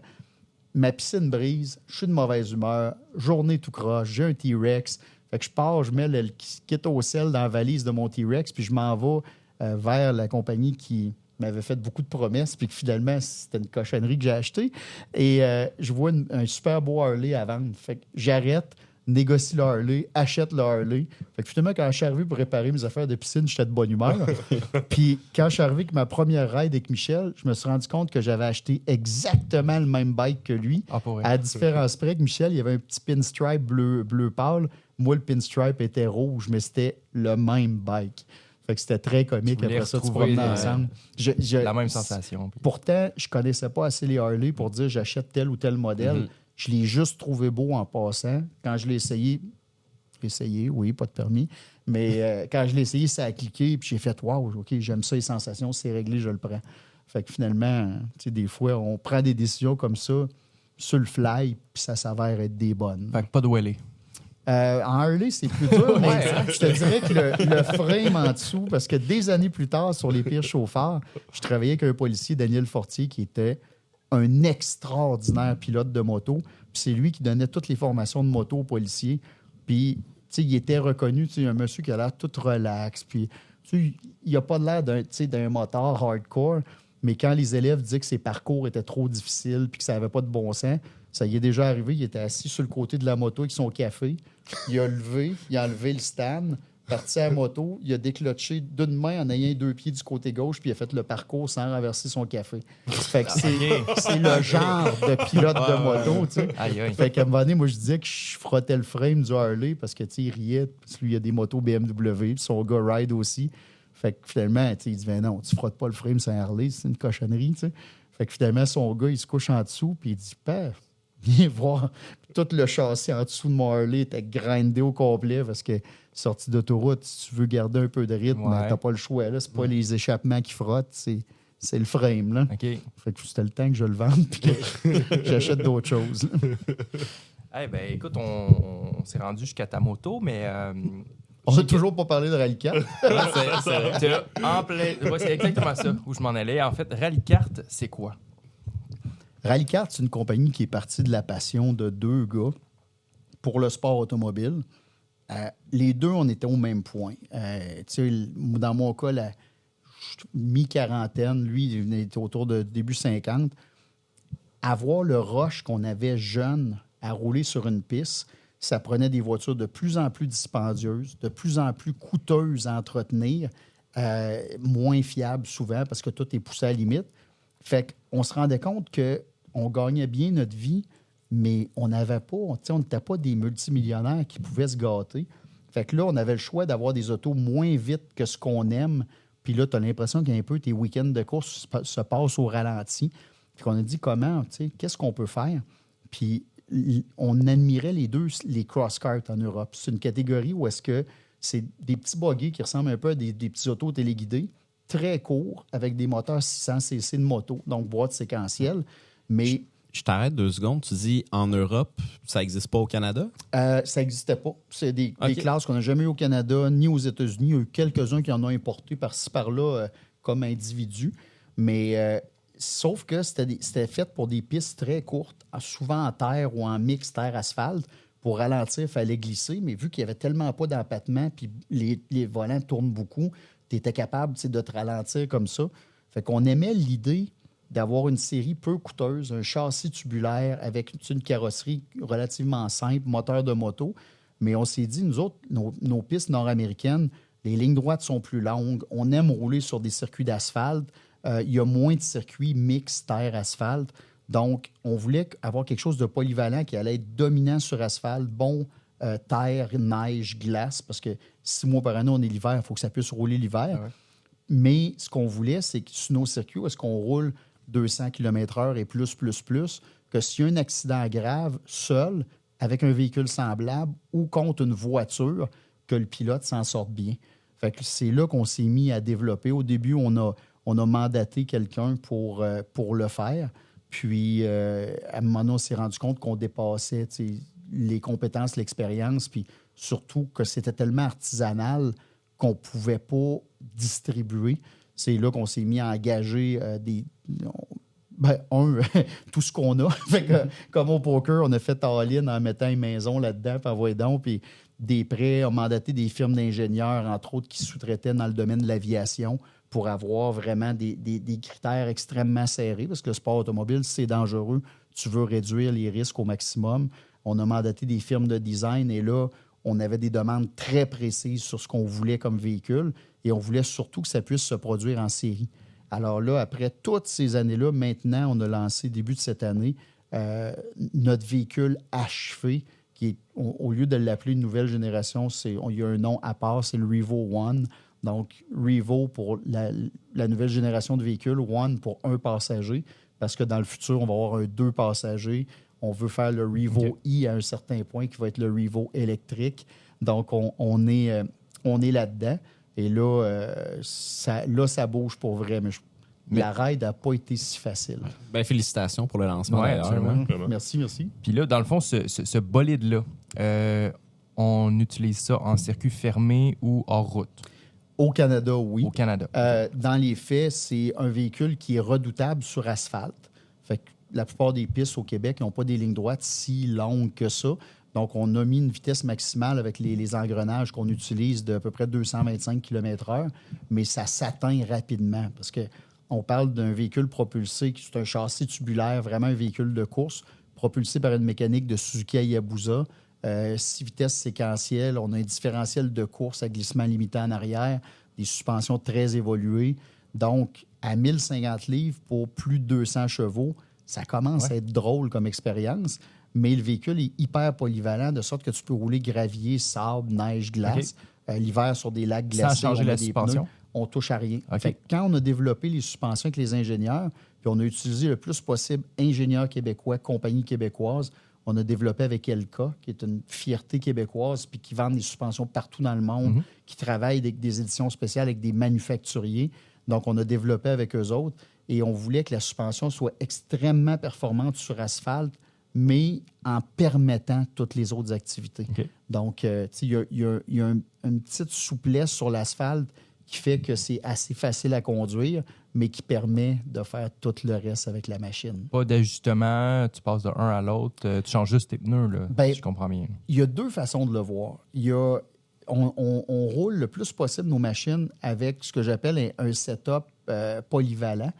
ma piscine brise, je suis de mauvaise humeur, journée tout croche, j'ai un T-Rex. Fait que je pars, je mets le kit au sel dans la valise de mon T-Rex, puis je m'en vais vers la compagnie qui m'avait fait beaucoup de promesses, puis que finalement, c'était une cochonnerie que j'ai achetée. Et je vois un super beau Harley à vendre. Fait que j'arrête, négocie le Harley, achète le Harley. Fait que finalement, quand je suis arrivé pour réparer mes affaires de piscine, j'étais de bonne humeur. Puis quand je suis arrivé avec ma première ride avec Michel, je me suis rendu compte que j'avais acheté exactement le même bike que lui. À différence près que Michel, il y avait un petit pinstripe bleu pâle. Moi, le pinstripe était rouge, mais c'était le même bike. Fait que c'était très comique. Après ça, tu promenais ensemble. La même sensation. Pourtant, je connaissais pas assez les Harley pour dire j'achète tel ou tel modèle. Je l'ai juste trouvé beau en passant. Quand je l'ai essayé, oui, pas de permis, mais quand je l'ai essayé, ça a cliqué, puis j'ai fait « Wow, OK, j'aime ça, les sensations, c'est réglé, je le prends. » Fait que finalement, tu sais, des fois, on prend des décisions comme ça, sur le fly, puis ça s'avère être des bonnes. Fait que pas de wheelie. En Harley, c'est plus dur, mais je te dirais que le frame en dessous, parce que des années plus tard, sur les pires chauffeurs, je travaillais avec un policier, Daniel Fortier, qui était un extraordinaire pilote de moto. Puis c'est lui qui donnait toutes les formations de moto aux policiers. Puis, tu sais, il était reconnu, tu sais, un monsieur qui a l'air tout relax. Puis, tu sais, il n'a pas l'air d'un motard hardcore, mais quand les élèves disaient que ses parcours étaient trop difficiles puis que ça n'avait pas de bon sens, ça y est déjà arrivé. Il était assis sur le côté de la moto avec son café. Il a enlevé le stand, parti à la moto, il a déclenché d'une main en ayant 2 pieds du côté gauche, puis il a fait le parcours sans renverser son café. Fait que c'est le genre de pilote de moto, tu sais. Fait qu'à un moment donné, moi, je disais que je frottais le frame du Harley parce que, tu sais, il riait, parce que lui, il y a des motos BMW, puis son gars ride aussi. Fait que finalement, tu sais, il dit, ben non, tu frottes pas le frame sur un Harley, c'est une cochonnerie, tu sais. Fait que finalement, son gars, il se couche en dessous, puis il dit, père, viens voir. Puis tout le châssis en dessous de mon Harley était grindé au complet parce que sortie d'autoroute, si tu veux garder un peu de rythme, t'as pas le choix. Là. C'est pas les échappements qui frottent, c'est le frame. Là. Okay. Fait que c'était le temps que je le vende puis que j'achète d'autres choses. Ben, écoute, on s'est rendu jusqu'à ta moto, mais... on n'a toujours pas parlé de Rally Kart. C'est exactement ça où je m'en allais. En fait, Rally Kart, c'est quoi? Rally Kart, c'est une compagnie qui est partie de la passion de 2 gars pour le sport automobile. Les 2, on était au même point. Dans mon cas, la mi-quarantaine, lui, il était autour de début 50. Avoir le rush qu'on avait jeune à rouler sur une piste, ça prenait des voitures de plus en plus dispendieuses, de plus en plus coûteuses à entretenir, moins fiables souvent parce que tout est poussé à la limite. Fait qu'on se rendait compte qu'on gagnait bien notre vie, mais on n'avait pas, on n'était pas des multimillionnaires qui pouvaient se gâter. Fait que là, on avait le choix d'avoir des autos moins vite que ce qu'on aime. Puis là, tu as l'impression qu'un peu tes week-ends de course se passent au ralenti. Fait qu'on a dit comment, qu'est-ce qu'on peut faire? Puis on admirait les cross-karts en Europe. C'est une catégorie où est-ce que c'est des petits buggy qui ressemblent un peu à des petits autos téléguidés, très courts, avec des moteurs 600 cc de moto, donc boîte séquentielle. Mais je t'arrête 2 secondes. Tu dis en Europe, ça n'existe pas au Canada? Ça n'existait pas. C'est des classes qu'on n'a jamais eues au Canada ni aux États-Unis. Il y a eu quelques-uns qui en ont importé par-ci, par-là comme individus. Mais sauf que c'était fait pour des pistes très courtes, souvent en terre ou en mix terre-asphalte. Pour ralentir, il fallait glisser. Mais vu qu'il n'y avait tellement pas d'empattement puis les volants tournent beaucoup, tu étais capable de te ralentir comme ça. Fait qu'on aimait l'idée d'avoir une série peu coûteuse, un châssis tubulaire avec une carrosserie relativement simple, moteur de moto. Mais on s'est dit, nous autres, nos pistes nord-américaines, les lignes droites sont plus longues. On aime rouler sur des circuits d'asphalte. Il y a moins de circuits mix terre-asphalte. Donc, on voulait avoir quelque chose de polyvalent qui allait être dominant sur asphalte, bon terre, neige, glace, parce que 6 mois par année, on est l'hiver, il faut que ça puisse rouler l'hiver. Ah ouais. Mais ce qu'on voulait, c'est que sur nos circuits, est-ce qu'on roule 200 km/h et plus, que s'il y a un accident grave, seul, avec un véhicule semblable ou contre une voiture, que le pilote s'en sorte bien. Fait que c'est là qu'on s'est mis à développer. Au début, on a mandaté quelqu'un pour le faire. Puis, à un moment donné, on s'est rendu compte qu'on dépassait les compétences, l'expérience, puis surtout que c'était tellement artisanal qu'on ne pouvait pas distribuer. C'est là qu'on s'est mis à engager tout ce qu'on a. Fait que, comme au poker, on a fait all-in en mettant une maison là-dedans, puis envoyé donc, puis des prêts, on a mandaté des firmes d'ingénieurs, entre autres, qui sous-traitaient dans le domaine de l'aviation pour avoir vraiment des critères extrêmement serrés, parce que le sport automobile, c'est dangereux. Tu veux réduire les risques au maximum. On a mandaté des firmes de design et là, on avait des demandes très précises sur ce qu'on voulait comme véhicule et on voulait surtout que ça puisse se produire en série. Alors là, après toutes ces années-là, maintenant, on a lancé, début de cette année, notre véhicule achevé, qui est, au lieu de l'appeler une nouvelle génération, il y a un nom à part, c'est le Revo One. Donc, Revo pour la nouvelle génération de véhicules, One pour un passager, parce que dans le futur, on va avoir 2 passagers. On veut faire le Revo E à un certain point, qui va être le Revo électrique. Donc, on est là-dedans. Et là, ça bouge pour vrai. Mais la ride n'a pas été si facile. Ben, félicitations pour le lancement, d'ailleurs. Merci. Puis là, dans le fond, ce bolide-là, on utilise ça en circuit fermé ou hors route? Au Canada, oui. Au Canada. Dans les faits, c'est un véhicule qui est redoutable sur asphalte. Fait que la plupart des pistes au Québec n'ont pas des lignes droites si longues que ça. Donc, on a mis une vitesse maximale avec les engrenages qu'on utilise d'à peu près 225 km/h, mais ça s'atteint rapidement parce qu'on parle d'un véhicule propulsé qui est un châssis tubulaire, vraiment un véhicule de course, propulsé par une mécanique de Suzuki Hayabusa, 6 vitesses séquentielles. On a un différentiel de course à glissement limité en arrière, des suspensions très évoluées. Donc, à 1050 livres pour plus de 200 chevaux, ça commence à être drôle comme expérience, mais le véhicule est hyper polyvalent, de sorte que tu peux rouler gravier, sable, neige, glace, l'hiver sur des lacs glacés. Sans changer la suspension? Pneus, on touche à rien. Fait que quand on a développé les suspensions avec les ingénieurs, puis on a utilisé le plus possible ingénieurs québécois, compagnie québécoise, on a développé avec Elka, qui est une fierté québécoise, puis qui vend des suspensions partout dans le monde, qui travaille avec des éditions spéciales avec des manufacturiers. Donc, on a développé avec eux autres et on voulait que la suspension soit extrêmement performante sur asphalte, mais en permettant toutes les autres activités. Donc, il y a une petite souplesse sur l'asphalte qui fait que c'est assez facile à conduire, mais qui permet de faire tout le reste avec la machine. Pas d'ajustement, tu passes de un à l'autre, tu changes juste tes pneus, là, si je comprends bien. Il y a 2 façons de le voir. On roule le plus possible nos machines avec ce que j'appelle un setup polyvalent,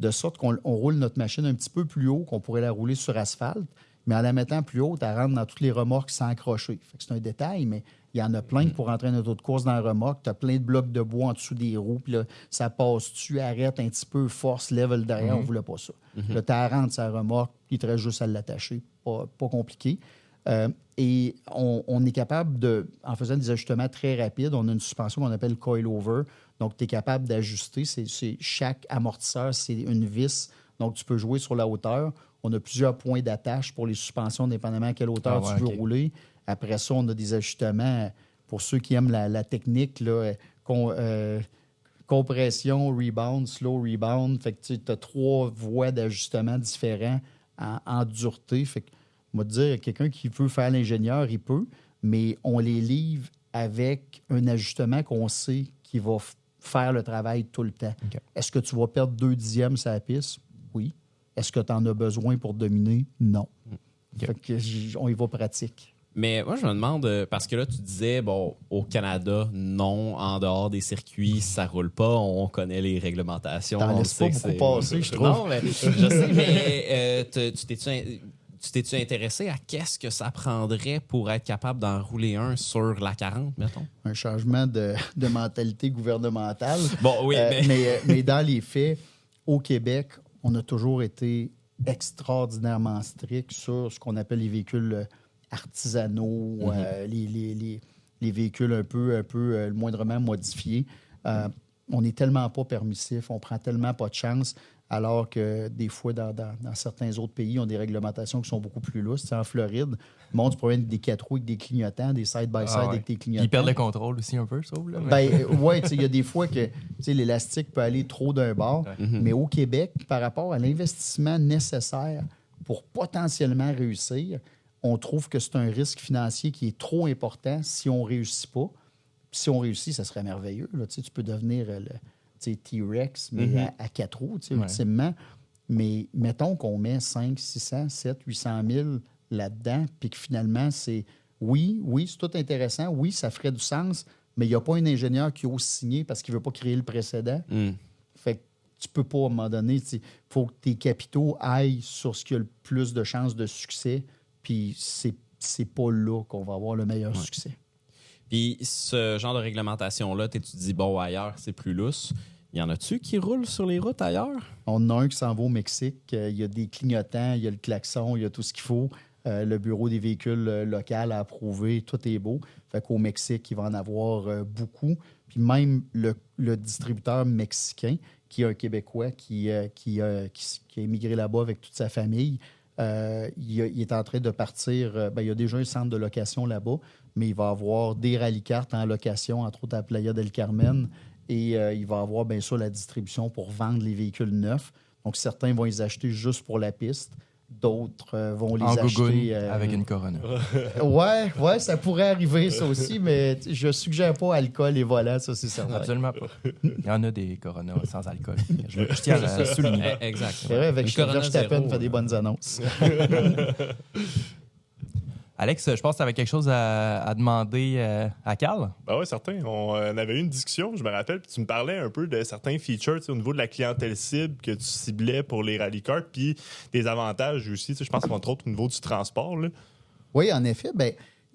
de sorte qu'on roule notre machine un petit peu plus haut qu'on pourrait la rouler sur asphalte, mais en la mettant plus haute, elle rentre dans toutes les remorques sans accrocher. C'est un détail, mais il y en a plein pour rentrer dans auto de course dans la remorque. Tu as plein de blocs de bois en dessous des roues, puis là, ça passe, tu arrêtes un petit peu, force, level derrière, on ne voulait pas ça. Là, tu rentres sa remorque, il te reste juste à l'attacher. Pas compliqué. Et on est capable en faisant des ajustements très rapides, on a une suspension qu'on appelle coil-over. Donc, tu es capable d'ajuster. Chaque amortisseur, c'est une vis. Donc, tu peux jouer sur la hauteur. On a plusieurs points d'attache pour les suspensions, dépendamment à quelle hauteur tu veux rouler. Après ça, on a des ajustements pour ceux qui aiment la technique, là, compression, rebound, slow rebound. Fait que tu as 3 voies d'ajustement différents en dureté. Fait que, on va te dire, quelqu'un qui veut faire l'ingénieur, il peut, mais on les livre avec un ajustement qu'on sait qui va faire le travail tout le temps. Est-ce que tu vas perdre 2 dixièmes sur la piste? Oui. Est-ce que tu en as besoin pour dominer? Non. Fait que on y va pratique. Mais moi, je me demande, parce que là, tu disais, bon, au Canada, non, en dehors des circuits, ça roule pas, on connaît les réglementations. T'en laisses pas beaucoup passer, je trouve. Non, mais je sais, mais tu t'es-tu intéressé à qu'est-ce que ça prendrait pour être capable d'en rouler un sur la 40, mettons? Un changement de mentalité gouvernementale. Bon, oui, mais dans les faits, au Québec, on a toujours été extraordinairement strict sur ce qu'on appelle les véhicules artisanaux, les véhicules un peu moindrement modifiés. on n'est tellement pas permissif, on prend tellement pas de chance, alors que des fois, dans certains autres pays, ils ont des réglementations qui sont beaucoup plus lousses. Tu sais, en Floride, le monde se promène avec des 4 roues avec des clignotants, des side-by-side avec des clignotants. Ils perdent le contrôle aussi un peu, je trouve. Oui, il y a des fois que l'élastique peut aller trop d'un bord, mais au Québec, par rapport à l'investissement nécessaire pour potentiellement réussir, on trouve que c'est un risque financier qui est trop important si on ne réussit pas. Si on réussit, ça serait merveilleux. Là. Tu peux devenir le T-Rex, mais à 4 roues, ultimement. Mais mettons qu'on met 5, 600, 700, 800 000 là-dedans, puis que finalement, c'est oui, c'est tout intéressant, oui, ça ferait du sens, mais il n'y a pas un ingénieur qui ose signer parce qu'il ne veut pas créer le précédent. Fait que tu peux pas, à un moment donné, il faut que tes capitaux aillent sur ce qui a le plus de chances de succès, puis c'est pas là qu'on va avoir le meilleur succès. Puis ce genre de réglementation-là, tu dis, bon, ailleurs, c'est plus lousse. Y en a-tu qui roulent sur les routes ailleurs? On en a un qui s'en va au Mexique. Il y a des clignotants, il y a le klaxon, il y a tout ce qu'il faut. Le bureau des véhicules local a approuvé, tout est beau. Fait qu'au Mexique, il va en avoir beaucoup. Puis même le distributeur mexicain, qui est un Québécois qui a émigré là-bas avec toute sa famille, il est en train de partir. Il y a déjà un centre de location là-bas, mais il va avoir des rallye-cartes en location, entre autres à Playa del Carmen. Et il va avoir bien sûr la distribution pour vendre les véhicules neufs. Donc, certains vont les acheter juste pour la piste. D'autres vont les acheter... avec une Corona. Ouais, ça pourrait arriver, ça aussi, mais je suggère pas alcool et volant, ça, c'est certain. Absolument pas. Il y en a des Corona sans alcool. Je tiens à le souligner. Exact. C'est vrai, avec Verstappen fait des bonnes annonces. Alex, je pense que tu avais quelque chose à demander à Carl. Ben oui, certain. On avait eu une discussion, je me rappelle, puis tu me parlais un peu de certains features au niveau de la clientèle cible que tu ciblais pour les rallycars, puis des avantages aussi, je pense qu'entre autres au niveau du transport. Là. Oui, en effet.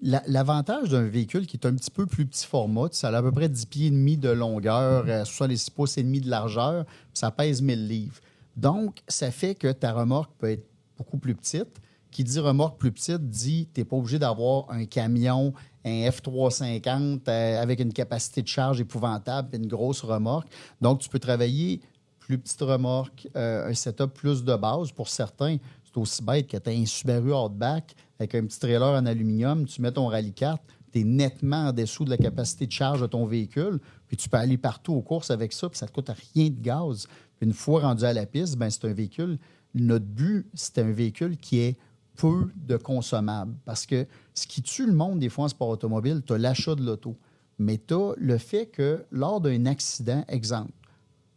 L'avantage d'un véhicule qui est un petit peu plus petit format, ça a à peu près 10 pieds et demi de longueur, 66 pouces et demi de largeur, puis ça pèse 1000 livres. Donc, ça fait que ta remorque peut être beaucoup plus petite. Qui dit remorque plus petite dit tu n'es pas obligé d'avoir un camion, un F350 avec une capacité de charge épouvantable et une grosse remorque. Donc, tu peux travailler plus petite remorque, un setup plus de base. Pour certains, c'est aussi bête que tu as un Subaru Outback avec un petit trailer en aluminium, tu mets ton rallye-cart, tu es nettement en dessous de la capacité de charge de ton véhicule, puis tu peux aller partout aux courses avec ça, puis ça ne te coûte rien de gaz. Puis une fois rendu à la piste, c'est un véhicule. Notre but, c'est un véhicule qui est peu de consommables. Parce que ce qui tue le monde, des fois, en sport automobile, tu as l'achat de l'auto. Mais tu as le fait que lors d'un accident, exemple,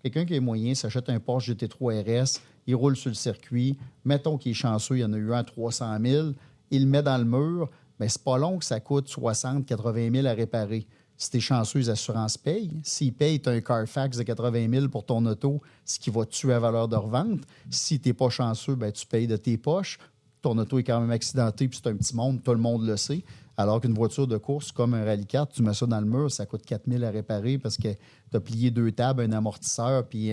quelqu'un qui est moyen s'achète un Porsche GT3 RS, il roule sur le circuit, mettons qu'il est chanceux, il y en a eu un à 300 000, il le met dans le mur, bien, c'est pas long que ça coûte 60 80 000 à réparer. Si tu es chanceux, les assurances payent. S'ils payent, tu as un Carfax de 80 000 pour ton auto, ce qui va tuer la valeur de revente. Si tu n'es pas chanceux, bien, tu payes de tes poches. Ton auto est quand même accidenté, puis c'est un petit monde, tout le monde le sait. Alors qu'une voiture de course comme un rallye-car, tu mets ça dans le mur, ça coûte 4 000 à réparer parce que tu as plié 2 tables, un amortisseur, puis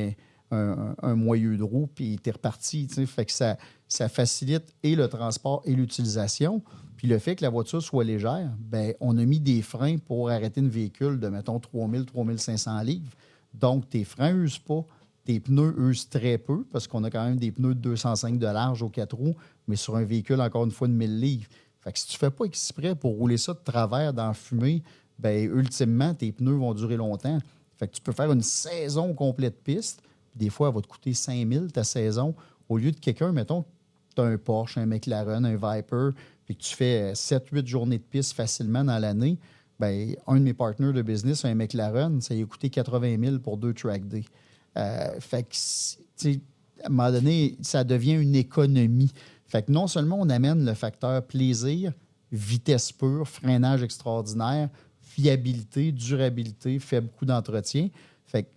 un moyeu de roue, puis tu es reparti. T'sais. Fait que ça facilite et le transport et l'utilisation. Puis le fait que la voiture soit légère, bien, on a mis des freins pour arrêter une véhicule de, mettons, 3 000, 3 500 livres. Donc, tes freins n'usent pas. Tes pneus usent très peu parce qu'on a quand même des pneus de 205 de large aux 4 roues, mais sur un véhicule, encore une fois, de 1000 livres. Fait que si tu ne fais pas exprès pour rouler ça de travers dans la fumée, bien, ultimement, tes pneus vont durer longtemps. Fait que tu peux faire une saison complète de piste, puis des fois, elle va te coûter 5 000 ta saison, au lieu de quelqu'un, mettons, tu as un Porsche, un McLaren, un Viper, puis que tu fais 7-8 journées de piste facilement dans l'année. Bien, un de mes partenaires de business, un McLaren, ça lui a coûté 80 000 pour 2 track days. Fait que, à un moment donné, ça devient une économie. Fait que non seulement on amène le facteur plaisir, vitesse pure, freinage extraordinaire, fiabilité, durabilité, faible coût d'entretien. Fait que,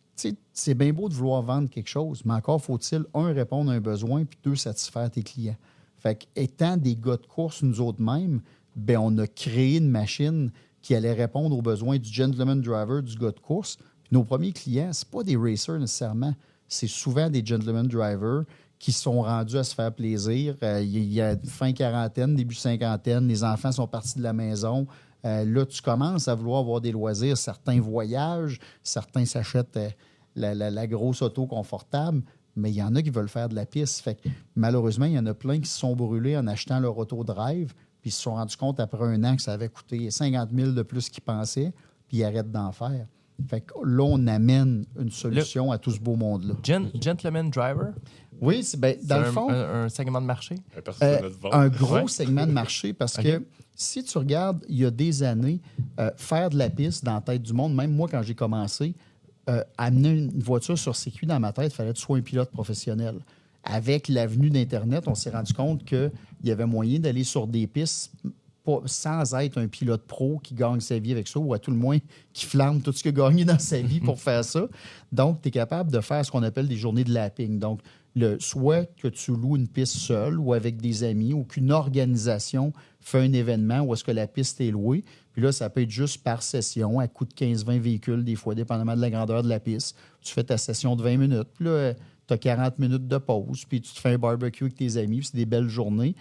c'est bien beau de vouloir vendre quelque chose, mais encore faut-il, 1, répondre à un besoin, puis 2, satisfaire tes clients. Fait que, étant des gars de course, nous autres mêmes, ben on a créé une machine qui allait répondre aux besoins du gentleman driver, du gars de course. Nos premiers clients, ce pas des racers nécessairement. C'est souvent des gentleman drivers qui sont rendus à se faire plaisir. Il y a fin quarantaine, début cinquantaine, les enfants sont partis de la maison. Là, tu commences à vouloir avoir des loisirs. Certains voyagent, certains s'achètent la grosse auto confortable, mais il y en a qui veulent faire de la piste. Fait que, malheureusement, il y en a plein qui se sont brûlés en achetant leur auto-drive, puis ils se sont rendus compte après un an que ça avait coûté 50 000 de plus qu'ils pensaient, puis ils arrêtent d'en faire. Fait que là, on amène une solution à tout ce beau monde-là. Gentleman Driver? Oui, dans le fond... Un segment de marché? Un gros segment de marché parce que si tu regardes, il y a des années, faire de la piste dans la tête du monde, même moi, quand j'ai commencé, amener une voiture sur circuit dans ma tête, il fallait que tu sois un pilote professionnel. Avec l'avenue d'Internet, on s'est rendu compte qu'il y avait moyen d'aller sur des pistes sans être un pilote pro qui gagne sa vie avec ça, ou à tout le moins qui flamme tout ce qu'il a gagné dans sa vie pour faire ça. Donc, tu es capable de faire ce qu'on appelle des journées de lapping. Donc, soit que tu loues une piste seule ou avec des amis, ou qu'une organisation fait un événement où est-ce que la piste est louée. Puis là, ça peut être juste par session, à coût de 15-20 véhicules, des fois, dépendamment de la grandeur de la piste. Tu fais ta session de 20 minutes, puis là, tu as 40 minutes de pause, puis tu te fais un barbecue avec tes amis, puis c'est des belles journées.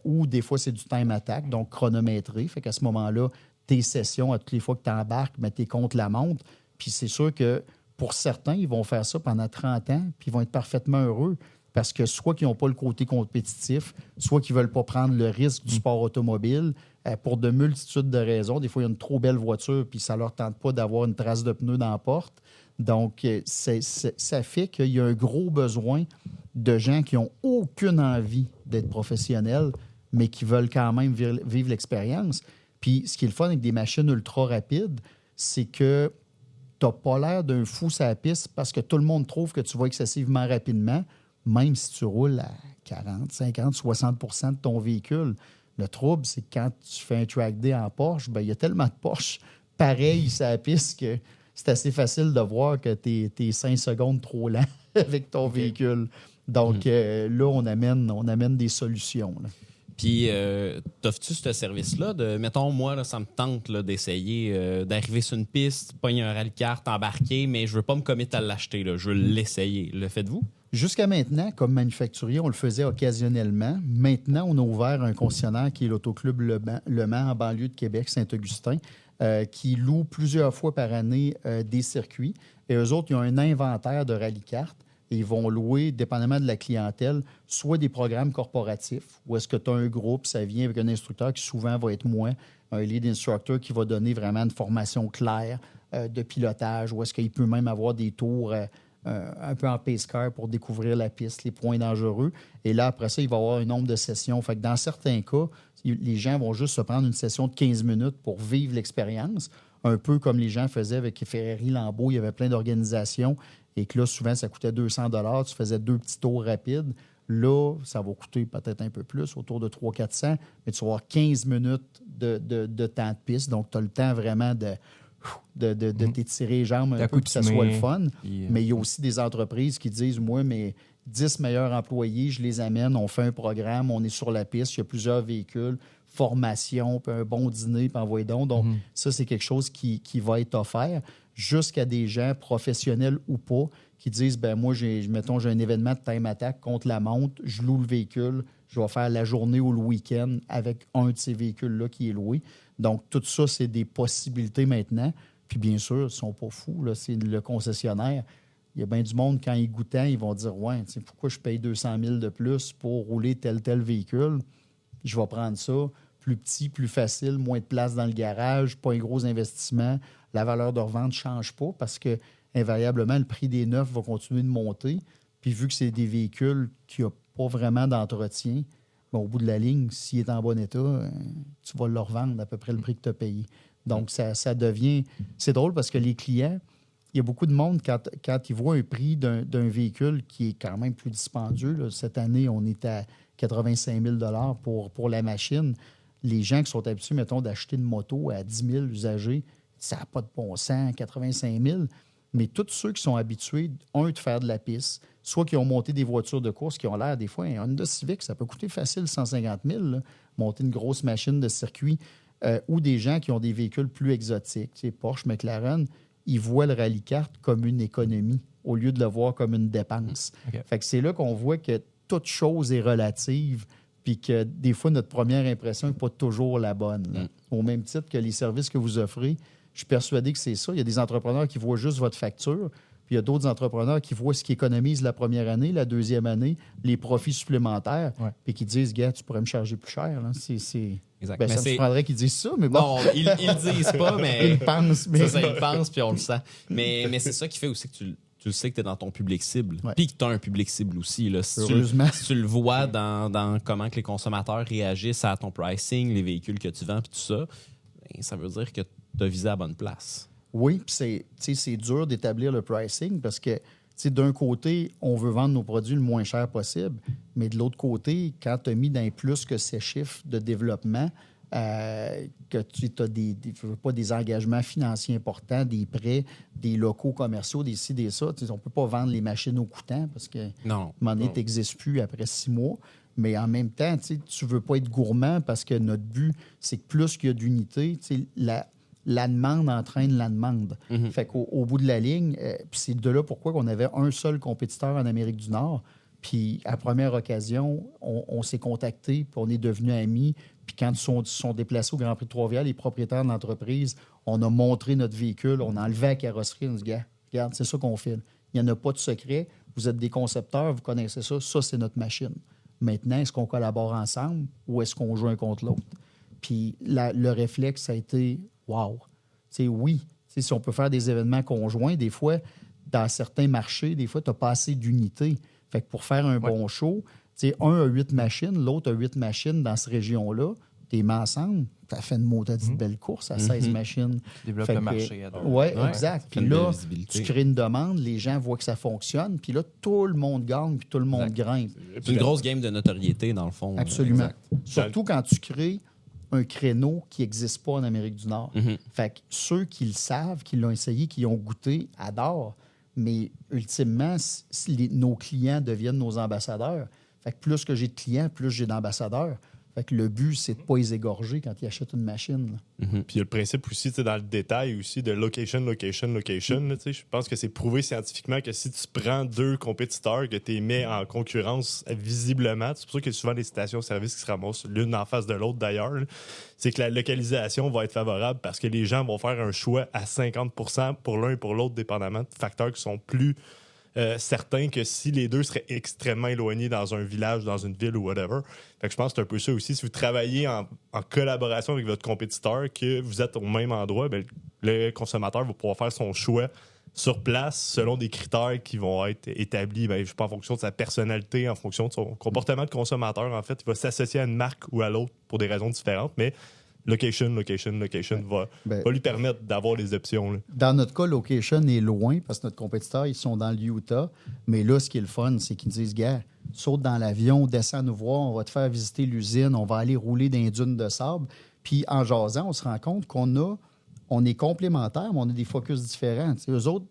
Ou des fois, c'est du time attack, donc chronométré. Fait qu'à ce moment-là, tes sessions, à toutes les fois que tu embarques, tu es contre la montre. Puis c'est sûr que pour certains, ils vont faire ça pendant 30 ans, puis ils vont être parfaitement heureux. Parce que soit qu'ils n'ont pas le côté compétitif, soit qu'ils ne veulent pas prendre le risque du sport automobile pour de multitudes de raisons. Des fois, il y a une trop belle voiture, puis ça ne leur tente pas d'avoir une trace de pneu dans la porte. Donc, ça fait qu'il y a un gros besoin de gens qui n'ont aucune envie d'être professionnels, mais qui veulent quand même vivre l'expérience. Puis, ce qui est le fun avec des machines ultra rapides, c'est que tu n'as pas l'air d'un fou sur la piste parce que tout le monde trouve que tu vas excessivement rapidement, même si tu roules à 40, 50, 60 % de ton véhicule. Le trouble, c'est que quand tu fais un track day en Porsche, il y a tellement de Porsche pareil sur la piste que c'est assez facile de voir que tu es 5 secondes trop lent avec ton véhicule. Donc, là, on amène des solutions. Là. Puis, t'offres-tu ce service-là de, mettons, moi, là, ça me tente là, d'essayer d'arriver sur une piste, pogner un rallye-cart, embarquer, mais je veux pas me commettre à l'acheter, là, je veux l'essayer. Le faites-vous? Jusqu'à maintenant, comme manufacturier, on le faisait occasionnellement. Maintenant, on a ouvert un concessionnaire qui est l'Autoclub Le Mans en banlieue de Québec, Saint-Augustin, qui loue plusieurs fois par année des circuits. Et eux autres, ils ont un inventaire de rallye-cartes. Et ils vont louer, dépendamment de la clientèle, soit des programmes corporatifs, où est-ce que tu as un groupe, ça vient avec un instructeur qui souvent va être moi, un lead instructor qui va donner vraiment une formation claire de pilotage, où est-ce qu'il peut même avoir des tours un peu en pace car pour découvrir la piste, les points dangereux. Et là, après ça, il va y avoir un nombre de sessions. Fait que dans certains cas, les gens vont juste se prendre une session de 15 minutes pour vivre l'expérience, un peu comme les gens faisaient avec Ferrari Lambeau. Il y avait plein d'organisations et que là, souvent, ça coûtait 200 $. Tu faisais 2 petits tours rapides. Là, ça va coûter peut-être un peu plus, autour de 300-400, mais tu vas avoir 15 minutes de temps de piste. Donc, tu as le temps vraiment de t'étirer les jambes un peu pour que ça soit le fun. Mais il y a aussi des entreprises qui disent, moi, mes 10 meilleurs employés, je les amène, on fait un programme, on est sur la piste, il y a plusieurs véhicules, formation, puis un bon dîner, puis envoyez donc. Donc, ça, c'est quelque chose qui va être offert jusqu'à des gens professionnels ou pas qui disent, ben moi, j'ai un événement de time attack contre la montre, je loue le véhicule, je vais faire la journée ou le week-end avec un de ces véhicules-là qui est loué. Donc, tout ça, c'est des possibilités maintenant. Puis, bien sûr, ils ne sont pas fous. Là, c'est le concessionnaire. Il y a bien du monde, quand ils goûtent, ils vont dire, ouais, pourquoi je paye 200 000 de plus pour rouler tel véhicule? Je vais prendre ça. Plus petit, plus facile, moins de place dans le garage, pas un gros investissement. La valeur de revente ne change pas parce que, invariablement, le prix des neufs va continuer de monter. Puis, vu que c'est des véhicules qui n'ont pas vraiment d'entretien, bon, au bout de la ligne, s'il est en bon état, tu vas le revendre à peu près le prix que tu as payé. Donc, ça devient... C'est drôle parce que les clients, il y a beaucoup de monde, quand ils voient un prix d'un véhicule qui est quand même plus dispendieux, là, cette année, on est à 85 000 $ pour la machine. Les gens qui sont habitués, mettons, d'acheter une moto à 10 000 usagers, ça n'a pas de bon sens, 85 000. Mais tous ceux qui sont habitués, de faire de la piste, soit qui ont monté des voitures de course qui ont l'air, des fois, un Honda Civic, ça peut coûter facile 150 000, là, monter une grosse machine de circuit, ou des gens qui ont des véhicules plus exotiques, tu sais, Porsche, McLaren, ils voient le rallye-kart comme une économie au lieu de le voir comme une dépense. Okay. Fait que c'est là qu'on voit que toute chose est relative puis que des fois, notre première impression n'est pas toujours la bonne. Au même titre que les services que vous offrez, je suis persuadé que c'est ça. Il y a des entrepreneurs qui voient juste votre facture puis Puis il y a d'autres entrepreneurs qui voient ce qu'ils économisent la première année, la deuxième année, les profits supplémentaires, puis qui disent, gars, tu pourrais me charger plus cher. Là. Exact. Ben, ça me surprendrait qu'ils disent ça, mais bon. Non, ils le disent pas, mais... Ils pensent. Mais... Ça, ils pensent, puis on le sent. Mais c'est ça qui fait aussi que tu sais que tu es dans ton public cible. Ouais. Puis que tu as un public cible aussi. Là. Heureusement. Si tu le vois dans comment que les consommateurs réagissent à ton pricing, les véhicules que tu vends, puis tout ça, ben, ça veut dire que tu as visé à la bonne place. Oui, puis c'est dur d'établir le pricing parce que d'un côté, on veut vendre nos produits le moins cher possible, mais de l'autre côté, quand tu as mis dans plus que ces chiffres de développement, que tu as pas des engagements financiers importants, des prêts, des locaux commerciaux, des ci, des ça, on ne peut pas vendre les machines au coûtant parce que monnaie n'existe plus après 6 mois. Mais en même temps, tu ne veux pas être gourmand parce que notre but, c'est que plus qu'il y a d'unités, la demande entraîne la demande. Fait qu'au bout de la ligne, c'est de là pourquoi on avait un seul compétiteur en Amérique du Nord. Puis à première occasion, on s'est contacté, puis on est devenus amis. Puis quand ils sont déplacés au Grand Prix de Trois-Rivières, les propriétaires de l'entreprise, on a montré notre véhicule, on a enlevé la carrosserie, on a dit, gars, regarde, c'est ça qu'on fait. Il n'y en a pas de secret. Vous êtes des concepteurs, vous connaissez ça. Ça, c'est notre machine. Maintenant, est-ce qu'on collabore ensemble ou est-ce qu'on joue un contre l'autre? Puis le réflexe, ça a été wow. Oui, si on peut faire des événements conjoints, des fois, dans certains marchés, des fois, tu n'as pas assez d'unités. Fait que pour faire un bon show, un a 8 machines, l'autre a 8 machines dans cette région-là. Tu les mets ensemble, tu as fait une maudite belle course à 16 machines. Tu développes le marché. Oui, exact. Puis là, tu crées une demande, les gens voient que ça fonctionne, puis là, tout le monde gagne, puis tout le monde grimpe. C'est une grosse game de notoriété, dans le fond. Absolument. Exact. Surtout quand tu crées un créneau qui n'existe pas en Amérique du Nord. Fait que ceux qui le savent, qui l'ont essayé, qui l'ont goûté, adorent. Mais ultimement, nos clients deviennent nos ambassadeurs. Fait que plus que j'ai de clients, plus j'ai d'ambassadeurs. Fait que le but, c'est de ne pas les égorger quand ils achètent une machine. Puis il y a le principe aussi, dans le détail aussi, de location. Là, je pense que c'est prouvé scientifiquement que si tu prends 2 compétiteurs, que tu les mets en concurrence visiblement, c'est pour ça qu'il y a souvent des stations-service qui se ramassent l'une en face de l'autre d'ailleurs, là, c'est que la localisation va être favorable parce que les gens vont faire un choix à 50% pour l'un et pour l'autre, dépendamment de facteurs qui sont plus... certain que si les deux seraient extrêmement éloignés dans un village, dans une ville ou whatever. Fait que je pense que c'est un peu ça aussi. Si vous travaillez en collaboration avec votre compétiteur, que vous êtes au même endroit, bien, le consommateur va pouvoir faire son choix sur place selon des critères qui vont être établis, bien, je sais pas, en fonction de sa personnalité, en fonction de son comportement de consommateur. En fait, il va s'associer à une marque ou à l'autre pour des raisons différentes, mais location va lui permettre d'avoir les options. Là. Dans notre cas, location est loin parce que notre compétiteur, ils sont dans l'Utah. Mais là, ce qui est le fun, c'est qu'ils nous disent, gars, saute dans l'avion, descends nous voir, on va te faire visiter l'usine, on va aller rouler dans les dunes de sable. Puis en jasant, on se rend compte on est complémentaires, mais on a des focus différents. T'sais, eux autres,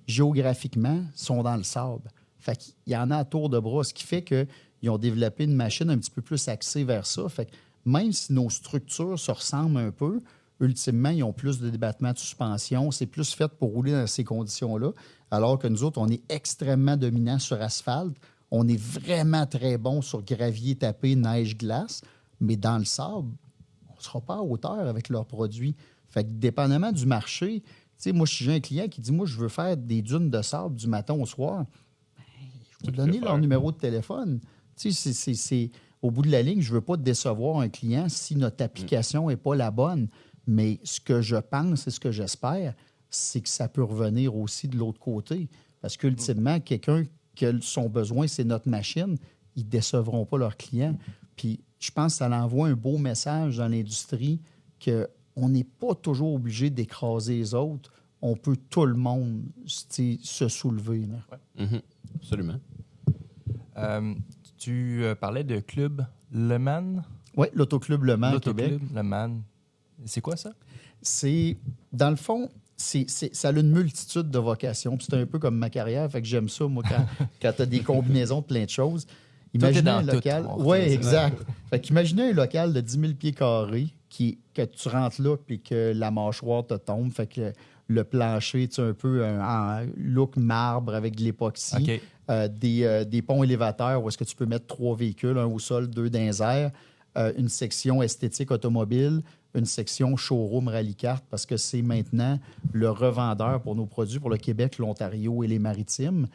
géographiquement, sont dans le sable. Fait qu'il y en a à tour de bras, ce qui fait qu'ils ont développé une machine un petit peu plus axée vers ça. Fait que même si nos structures se ressemblent un peu, ultimement, ils ont plus de débattement de suspension. C'est plus fait pour rouler dans ces conditions-là. Alors que nous autres, on est extrêmement dominants sur asphalte. On est vraiment très bon sur gravier tapé, neige, glace. Mais dans le sable, on ne sera pas à hauteur avec leurs produits. Fait que dépendamment du marché, tu sais, moi, si j'ai un client qui dit, moi, je veux faire des dunes de sable du matin au soir, je vais donner leur numéro de téléphone. Tu sais, au bout de la ligne, je ne veux pas décevoir un client si notre application n'est pas la bonne. Mais ce que je pense et ce que j'espère, c'est que ça peut revenir aussi de l'autre côté. Parce qu'ultimement, quelqu'un qui a son besoin, c'est notre machine, ils ne décevront pas leurs clients. Puis je pense que ça envoie un beau message dans l'industrie qu'on n'est pas toujours obligé d'écraser les autres. On peut tout le monde se soulever. Là. Ouais. Absolument. Tu parlais de Club Le Mans? Oui, l'Autoclub Le Mans à Québec. L'Autoclub Le Mans. C'est quoi ça? C'est, dans le fond, ça a une multitude de vocations. Puis c'est un peu comme ma carrière, fait que j'aime ça, moi, quand tu as des combinaisons de plein de choses. Imaginez un local. Oui, exact. Fait qu'imaginez un local de 10 000 pieds carrés que tu rentres là puis que la mâchoire te tombe. Fait que le plancher, tu sais, un peu en look marbre avec de l'époxy. Okay. Des ponts élévateurs où est-ce que tu peux mettre 3 véhicules, un au sol, 2 dans les airs. Une section esthétique automobile, une section showroom Rallycart parce que c'est maintenant le revendeur pour nos produits pour le Québec, l'Ontario et les Maritimes.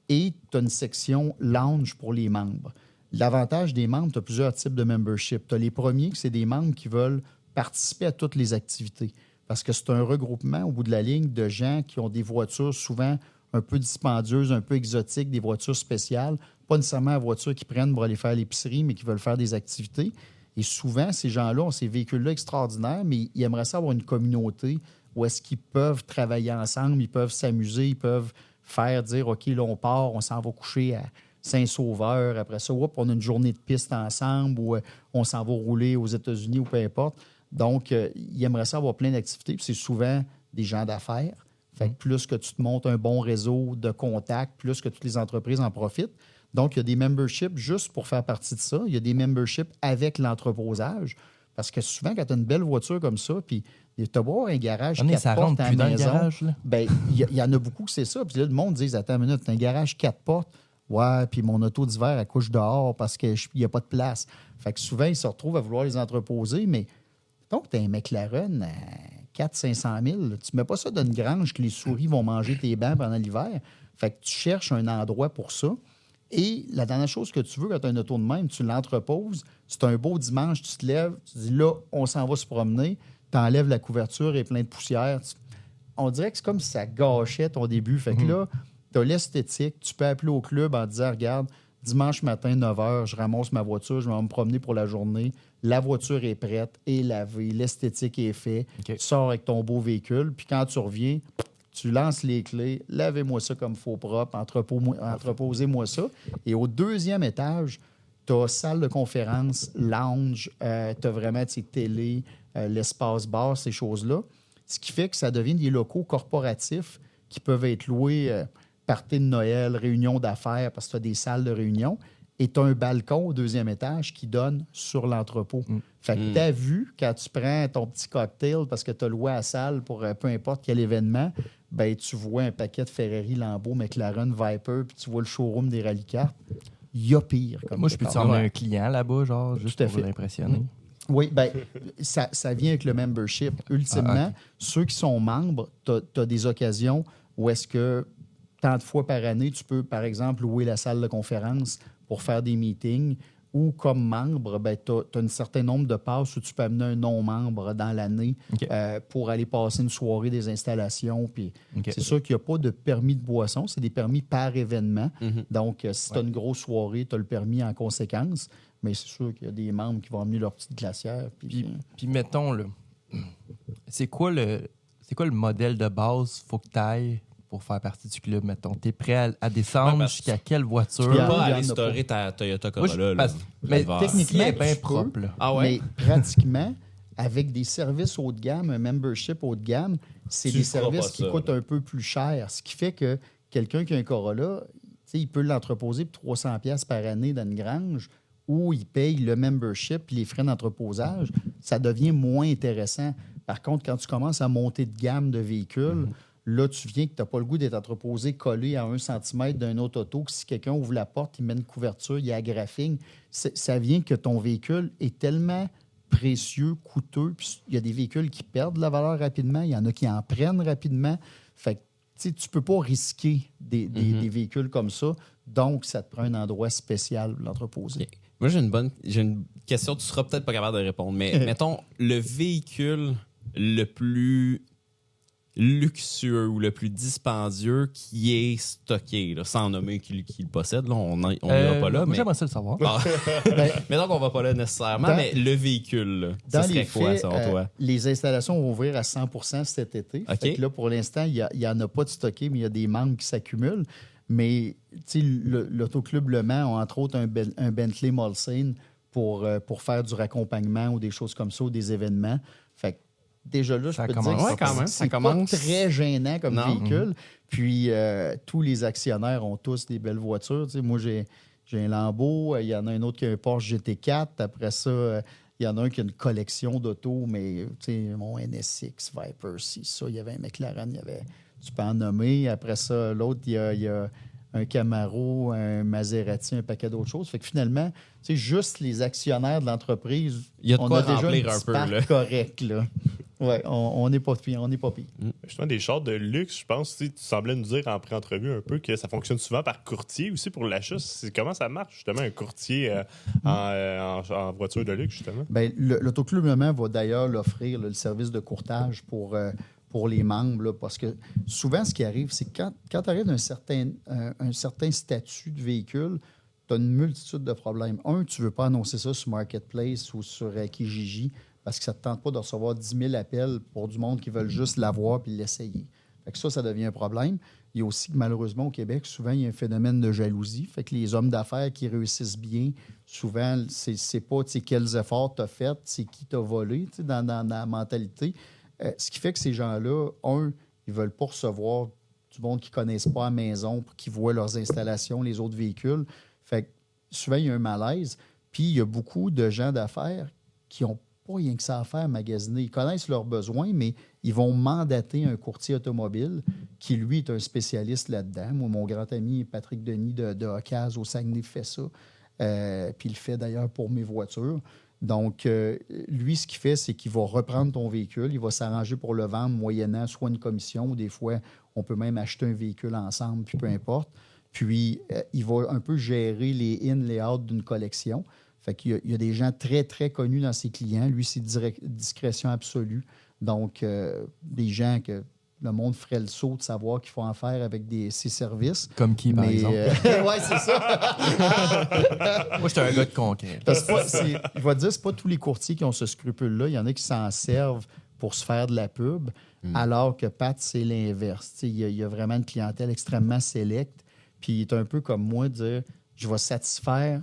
Et tu as une section lounge pour les membres. L'avantage des membres, tu as plusieurs types de membership. Tu as les premiers, c'est des membres qui veulent participer à toutes les activités. Parce que c'est un regroupement, au bout de la ligne, de gens qui ont des voitures souvent un peu dispendieuses, un peu exotiques, des voitures spéciales. Pas nécessairement la voiture qu'ils prennent pour aller faire l'épicerie, mais qui veulent faire des activités. Et souvent, ces gens-là ont ces véhicules-là extraordinaires, mais ils aimeraient ça avoir une communauté où est-ce qu'ils peuvent travailler ensemble, ils peuvent s'amuser, ils peuvent faire dire, OK, là, on part, on s'en va coucher à Saint-Sauveur. Après ça, on a une journée de piste ensemble ou on s'en va rouler aux États-Unis ou peu importe. Donc, ils aimeraient ça avoir plein d'activités. Puis c'est souvent des gens d'affaires. Fait que plus que tu te montes un bon réseau de contacts, plus que toutes les entreprises en profitent. Donc, il y a des memberships juste pour faire partie de ça. Il y a des memberships avec l'entreposage. Parce que souvent, quand tu as une belle voiture comme ça, puis tu as beau un garage 4 portes à la maison, bien, il y en a beaucoup que c'est ça. Puis là, le monde dit, attends une minute, tu as un garage 4 portes. Ouais, puis mon auto d'hiver, elle couche dehors parce qu'il n'y a pas de place. Fait que souvent, ils se retrouvent à vouloir les entreposer, mais donc, tu as un McLaren à 400-500 000. Tu ne mets pas ça dans une grange que les souris vont manger tes bancs pendant l'hiver. Fait que tu cherches un endroit pour ça. Et la dernière chose que tu veux quand tu as une auto de même, tu l'entreposes. C'est un beau dimanche, tu te lèves, tu dis là, on s'en va se promener. Tu enlèves la couverture et plein de poussière. On dirait que c'est comme si ça gâchait ton début. Fait que là, tu as l'esthétique. Tu peux appeler au club en disant, regarde, dimanche matin, 9h, je ramasse ma voiture, je vais me promener pour la journée. La voiture est prête, est lavée, l'esthétique est faite. Okay. Tu sors avec ton beau véhicule, puis quand tu reviens, tu lances les clés, lavez-moi ça comme faux propre, entreposez-moi ça. Et au deuxième étage, tu as salle de conférence, lounge, tu as vraiment télé, l'espace bar, ces choses-là. Ce qui fait que ça devient des locaux corporatifs qui peuvent être loués, party de Noël, réunion d'affaires, parce que tu as des salles de réunion. Et tu as un balcon au deuxième étage qui donne sur l'entrepôt. Fait que tu as vu, quand tu prends ton petit cocktail parce que tu as loué à la salle pour peu importe quel événement, ben tu vois un paquet de Ferrari, Lambo, McLaren, Viper, puis tu vois le showroom des Rallycart. Il y a pire. Moi, je peux-tu emmener un client là-bas, genre, juste pour l'impressionner? Oui, bien, ça vient avec le membership. Ultimement, ceux qui sont membres, tu as des occasions où est-ce que tant de fois par année, tu peux, par exemple, louer la salle de conférence pour faire des meetings, ou comme membre, tu as un certain nombre de passes où tu peux amener un non-membre dans l'année pour aller passer une soirée des installations. Puis c'est sûr qu'il n'y a pas de permis de boisson, c'est des permis par événement. Donc, si tu as une grosse soirée, tu as le permis en conséquence, mais c'est sûr qu'il y a des membres qui vont amener leur petite glacière. Puis mettons, là, c'est quoi le modèle de base faut que tu ailles pour faire partie du club, mettons? T'es prêt à descendre jusqu'à quelle voiture? Tu peux pas aller storer ta Toyota Corolla. Mais techniquement, elle est bien propre. Mais pratiquement, avec des services haut de gamme, un membership haut de gamme, c'est des services qui coûtent un peu plus cher. Ce qui fait que quelqu'un qui a un Corolla, il peut l'entreposer pour 300$ par année dans une grange, où il paye le membership et les frais d'entreposage. Ça devient moins intéressant. Par contre, quand tu commences à monter de gamme de véhicules, là, tu viens que tu n'as pas le goût d'être entreposé collé à 1 cm d'un autre auto, que si quelqu'un ouvre la porte, il met une couverture, il y a graphing. Ça vient que ton véhicule est tellement précieux, coûteux, puis il y a des véhicules qui perdent la valeur rapidement, il y en a qui en prennent rapidement. Fait que tu ne peux pas risquer des véhicules comme ça, donc ça te prend un endroit spécial pour l'entreposer. Okay. Moi, j'ai une question, tu ne seras peut-être pas capable de répondre, mais mettons, le véhicule le plus luxueux ou le plus dispendieux qui est stocké, là, sans nommer qui le possède, là, on n'ira pas là. Moi, mais... j'aimerais ça le savoir. Mais donc, on ne va pas là nécessairement, mais le véhicule, ça serait quoi, selon toi? Les installations vont ouvrir à 100% cet été. Okay. Fait que là, pour l'instant, il n'y en a pas de stocké, mais il y a des membres qui s'accumulent. Mais l'Autoclub Le Mans a entre autres un Bentley Moleskine pour faire du raccompagnement ou des choses comme ça, ou des événements. Fait que déjà là, je peux te dire que c'est pas très gênant comme véhicule. Puis tous les actionnaires ont tous des belles voitures. T'sais, moi, j'ai un Lambo, il y en a un autre qui a un Porsche GT4. Après ça, il y en a un qui a une collection d'autos, mais mon NSX, Viper, ça, il y avait un McLaren, tu peux en nommer. Après ça, l'autre, il y a un Camaro, un Maserati, un paquet d'autres choses. Fait que finalement, juste les actionnaires de l'entreprise, on a déjà un petit parc correct, là. Oui, on n'est pas pire, Justement, des chars de luxe, je pense, tu semblais nous dire en pré-entrevue un peu que ça fonctionne souvent par courtier aussi pour l'achat. Comment ça marche, justement, un courtier en voiture de luxe, justement? Bien, l'Autoclub Le Mans va d'ailleurs l'offrir, le service de courtage pour les membres, là, parce que souvent, ce qui arrive, c'est que quand tu arrives d'un un certain statut de véhicule, tu as une multitude de problèmes. Tu ne veux pas annoncer ça sur Marketplace ou sur Kijiji, parce que ça ne te tente pas de recevoir 10 000 appels pour du monde qui veulent juste l'avoir puis l'essayer. Fait que ça devient un problème. Il y a aussi que malheureusement au Québec, souvent, il y a un phénomène de jalousie. Fait que les hommes d'affaires qui réussissent bien, souvent, c'est pas quels efforts tu as fait, c'est qui t'a volé dans la mentalité. Ce qui fait que ces gens-là, ils ne veulent pas recevoir du monde qui ne connaissent pas à la maison pour qu'ils voient leurs installations, les autres véhicules. Fait que souvent, il y a un malaise. Puis, il y a beaucoup de gens d'affaires qui n'ont pas rien que ça à faire magasiner. Ils connaissent leurs besoins, mais ils vont mandater un courtier automobile qui, lui, est un spécialiste là-dedans. Moi, mon grand ami Patrick Denis de Ocase au Saguenay fait ça. Puis il le fait d'ailleurs pour mes voitures. Donc, lui, ce qu'il fait, c'est qu'il va reprendre ton véhicule, il va s'arranger pour le vendre moyennant soit une commission, ou des fois, on peut même acheter un véhicule ensemble, puis peu importe. Puis, il va un peu gérer les in, les out d'une collection. Fait qu'il y a des gens très, très connus dans ses clients. Lui, c'est discrétion absolue. Donc, des gens que le monde ferait le saut de savoir qu'il faut en faire avec ses services. Comme qui, par exemple? Oui, c'est ça. Moi, j'étais un gars de conquête. Parce que je vais te dire, c'est pas tous les courtiers qui ont ce scrupule-là. Il y en a qui s'en servent pour se faire de la pub, alors que Pat, c'est l'inverse. Il y a vraiment une clientèle extrêmement sélecte. Puis, il est un peu comme moi, de dire, je vais satisfaire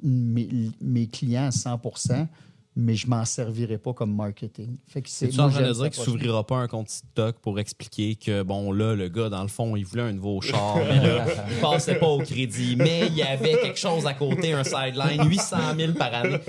mes clients à 100%, mais je ne m'en servirai pas comme marketing. Fait que c'est en train de dire qu'il ne s'ouvrira pas un compte TikTok pour expliquer que, bon, là, le gars, dans le fond, il voulait un nouveau char, mais là, il ne passait pas au crédit, mais il y avait quelque chose à côté, un sideline, 800 000 par année.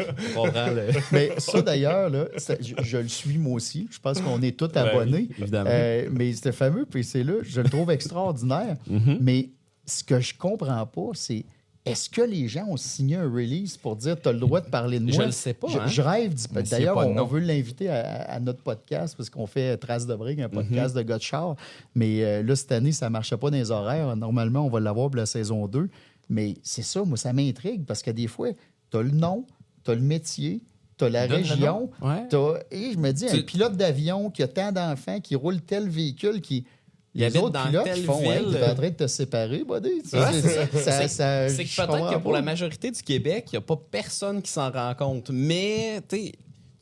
Mais ça, d'ailleurs, là, je le suis moi aussi. Je pense qu'on est tous abonnés. Évidemment. Mais ce fameux PC-là, je le trouve extraordinaire. Mais ce que je ne comprends pas, c'est est-ce que les gens ont signé un release pour dire tu as le droit de parler de moi? Je ne le sais pas. Je rêve. D'ailleurs, on veut l'inviter à notre podcast parce qu'on fait Trace de Brique, un podcast de gars de char. Mais là, cette année, ça ne marchait pas dans les horaires. Normalement, on va l'avoir pour la saison 2. Mais c'est ça, moi, ça m'intrigue parce que des fois, tu as le nom, tu as le métier, tu as la région. Et je me dis, un pilote d'avion qui a tant d'enfants, qui roule tel véhicule, qui... Les autres pilotes qui font, tu es en train de te séparer, buddy. C'est que peut-être que pour la majorité du Québec, il n'y a pas personne qui s'en rend compte. Mais tu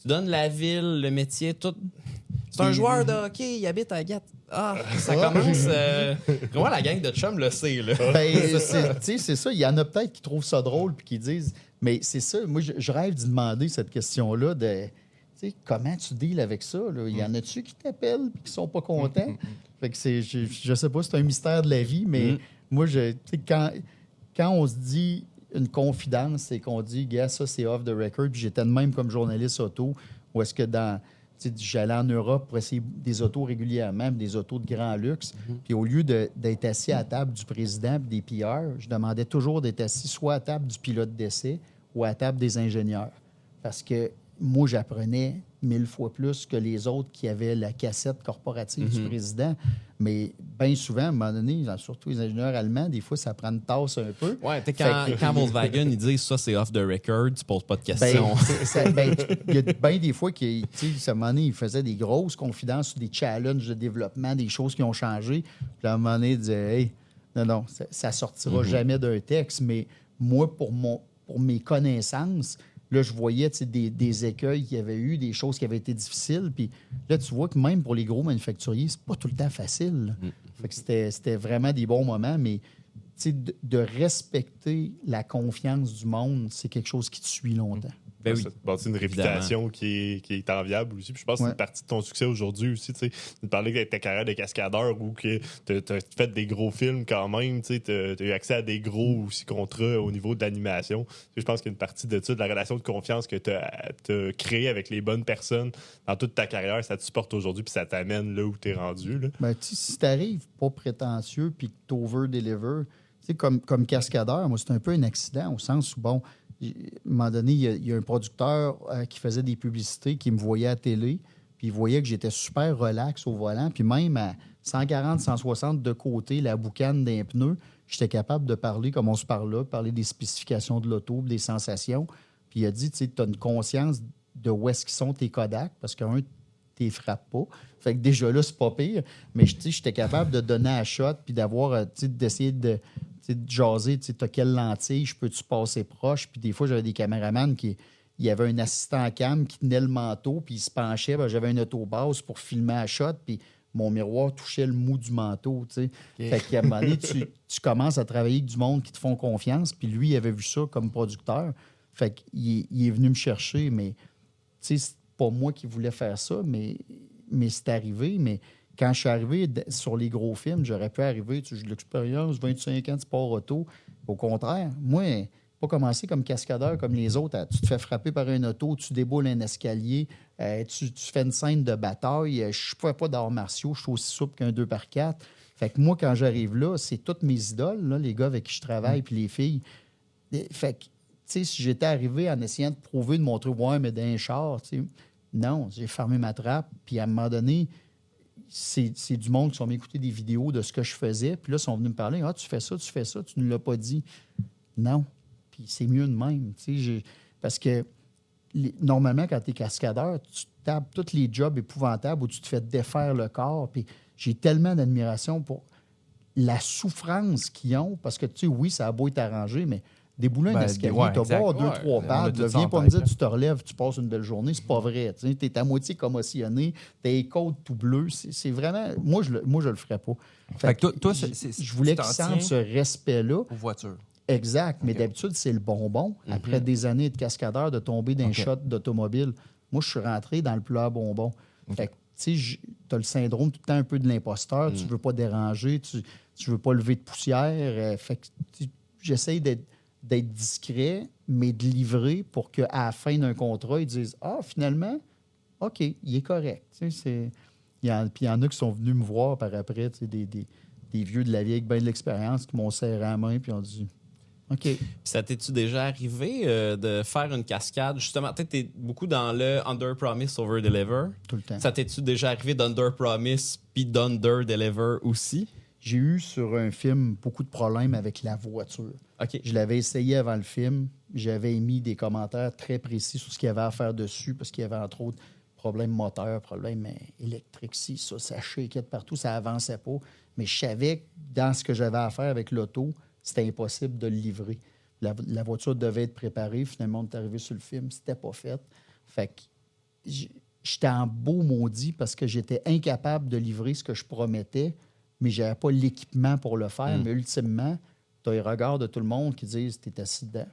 donnes la ville, le métier, tout. C'est un joueur de hockey, il habite à Gatineau. Ah, ça commence. Moi, la gang de chum le sait. Là. C'est ça. Il y en a peut-être qui trouvent ça drôle puis qui disent. Mais c'est ça. Moi, je rêve d'y demander cette question-là de. Comment tu deals avec ça? Là? Il y en a-tu qui t'appellent et qui sont pas contents? Fait que je sais pas, c'est un mystère de la vie, mais moi, quand on se dit une confidence, c'est qu'on dit, gars, ça, c'est off the record. Puis j'étais de même comme journaliste auto, où est-ce que j'allais en Europe pour essayer des autos régulièrement, des autos de grand luxe. Puis au lieu d'être assis à la table du président et des PR, je demandais toujours d'être assis soit à la table du pilote d'essai ou à la table des ingénieurs. Parce que moi, j'apprenais 1000 fois plus que les autres qui avaient la cassette corporative du président. Mais bien souvent, à un moment donné, surtout les ingénieurs allemands, des fois, ça prend une tasse un peu. Ouais, quand Volkswagen, ils disent ça, c'est off the record, tu poses pas de questions. Il y a bien des fois à un moment donné, ils faisaient des grosses confidences sur des challenges de développement, des choses qui ont changé. Puis à un moment donné, ils disaient, hey, non, ça sortira jamais d'un texte. Mais moi, pour mes connaissances, là, je voyais des écueils qu'il y avait eu, des choses qui avaient été difficiles. Puis là, tu vois que même pour les gros manufacturiers, c'est pas tout le temps facile. Fait que c'était vraiment des bons moments, mais de respecter la confiance du monde, c'est quelque chose qui te suit longtemps. Ben oui. C'est une réputation qui est enviable aussi. Puis je pense que c'est une partie de ton succès aujourd'hui aussi. Tu parlais de ta carrière de cascadeur où tu as fait des gros films quand même. Tu as eu accès à des gros aussi contrats au niveau de l'animation. Je pense qu'il y a une partie de ça, de la relation de confiance que tu as créée avec les bonnes personnes dans toute ta carrière. Ça te supporte aujourd'hui puis ça t'amène là où tu es rendu. Là. Ben, si tu arrives pas prétentieux puis que tu over-deliver, sais, comme cascadeur, moi, c'est un peu un accident au sens où, bon, à un moment donné, il y a un producteur qui faisait des publicités, qui me voyait à la télé, puis il voyait que j'étais super relax au volant, puis même à 140, 160 de côté, la boucane d'un pneu, j'étais capable de parler comme on se parle là, parler des spécifications de l'auto, des sensations. Puis il a dit, tu sais, tu as une conscience de où est-ce qu'ils sont tes Kodak, parce qu'un, tu les frappes pas. Fait que déjà là, c'est pas pire. Mais j'étais capable de donner à shot puis d'avoir, d'essayer de jaser, tu as quelle lentille, je peux-tu passer proche? Puis des fois, j'avais des caméramans qui... Il y avait un assistant cam qui tenait le manteau, puis il se penchait. Ben, j'avais une autobase pour filmer à shot, puis mon miroir touchait le mou du manteau. Okay. Fait qu'à un moment donné, tu commences à travailler avec du monde qui te font confiance, puis lui, il avait vu ça comme producteur. Fait qu'il est venu me chercher, mais c'est pas moi qui voulais faire ça, mais c'est arrivé. Mais quand je suis arrivé sur les gros films, j'aurais pu arriver, j'ai de l'expérience, 25 ans de sport auto. Au contraire, moi, pas commencer comme cascadeur comme les autres. Tu te fais frapper par un auto, tu déboules un escalier, tu fais une scène de bataille. Je ne fais pas d'arts martiaux, je suis aussi souple qu'un 2x4. Fait que moi, quand j'arrive là, c'est toutes mes idoles, là, les gars avec qui je travaille, puis les filles. Fait que, tu sais, si j'étais arrivé en essayant de prouver, de montrer, ouais, mais d'un char, tu sais, non, j'ai fermé ma trappe, puis à un moment donné, c'est du monde qui sont venus écouter des vidéos de ce que je faisais, puis là, ils sont venus me parler, ah, tu fais ça, tu ne l'as pas dit. Non. Puis c'est mieux de même. Parce que normalement, quand tu es cascadeur, tu tapes tous les jobs épouvantables où tu te fais défaire le corps. Puis j'ai tellement d'admiration pour la souffrance qu'ils ont. Parce que, tu sais, oui, ça a beau être arrangé, mais débouler un escalier, tu as beau 2-3 pattes, viens pas me dire tu te relèves, tu passes une belle journée. C'est pas vrai. Tu es à moitié commotionné, tu as les côtes tout bleues. C'est vraiment... Moi, je le ferais pas. Fait que toi, je voulais qu'ils sentent ce respect-là. Aux voitures. Exact. Mais d'habitude, c'est le bonbon. Après des années de cascadeur, de tomber d'un shot d'automobile, moi, je suis rentré dans le pleur bonbon. Fait que, tu sais, tu as le syndrome tout le temps un peu de l'imposteur. Tu veux pas déranger, tu veux pas lever de poussière. Fait que j'essaye d'être discret, mais de livrer pour qu'à la fin d'un contrat, ils disent « Ah, finalement, OK, il est correct. » Puis il y en a qui sont venus me voir par après, des vieux de la vieille avec bien de l'expérience qui m'ont serré la main puis ont dit OK. Puis ça t'es-tu déjà arrivé de faire une cascade? Justement, tu es beaucoup dans le under promise, over deliver. Tout le temps. Ça t'es-tu déjà arrivé d'under promise puis d'under deliver aussi? J'ai eu sur un film beaucoup de problèmes avec la voiture. OK. Je l'avais essayé avant le film. J'avais émis des commentaires très précis sur ce qu'il y avait à faire dessus parce qu'il y avait entre autres problèmes moteurs, problèmes électriques, ça shakeait de partout, ça avançait pas. Mais je savais que dans ce que j'avais à faire avec l'auto, c'était impossible de le livrer. La voiture devait être préparée. Finalement, on est arrivé sur le film. C'était pas fait. Fait que j'étais en beau maudit parce que j'étais incapable de livrer ce que je promettais, mais j'avais pas l'équipement pour le faire. Mais ultimement, tu as les regards de tout le monde qui disent « T'es assis dedans,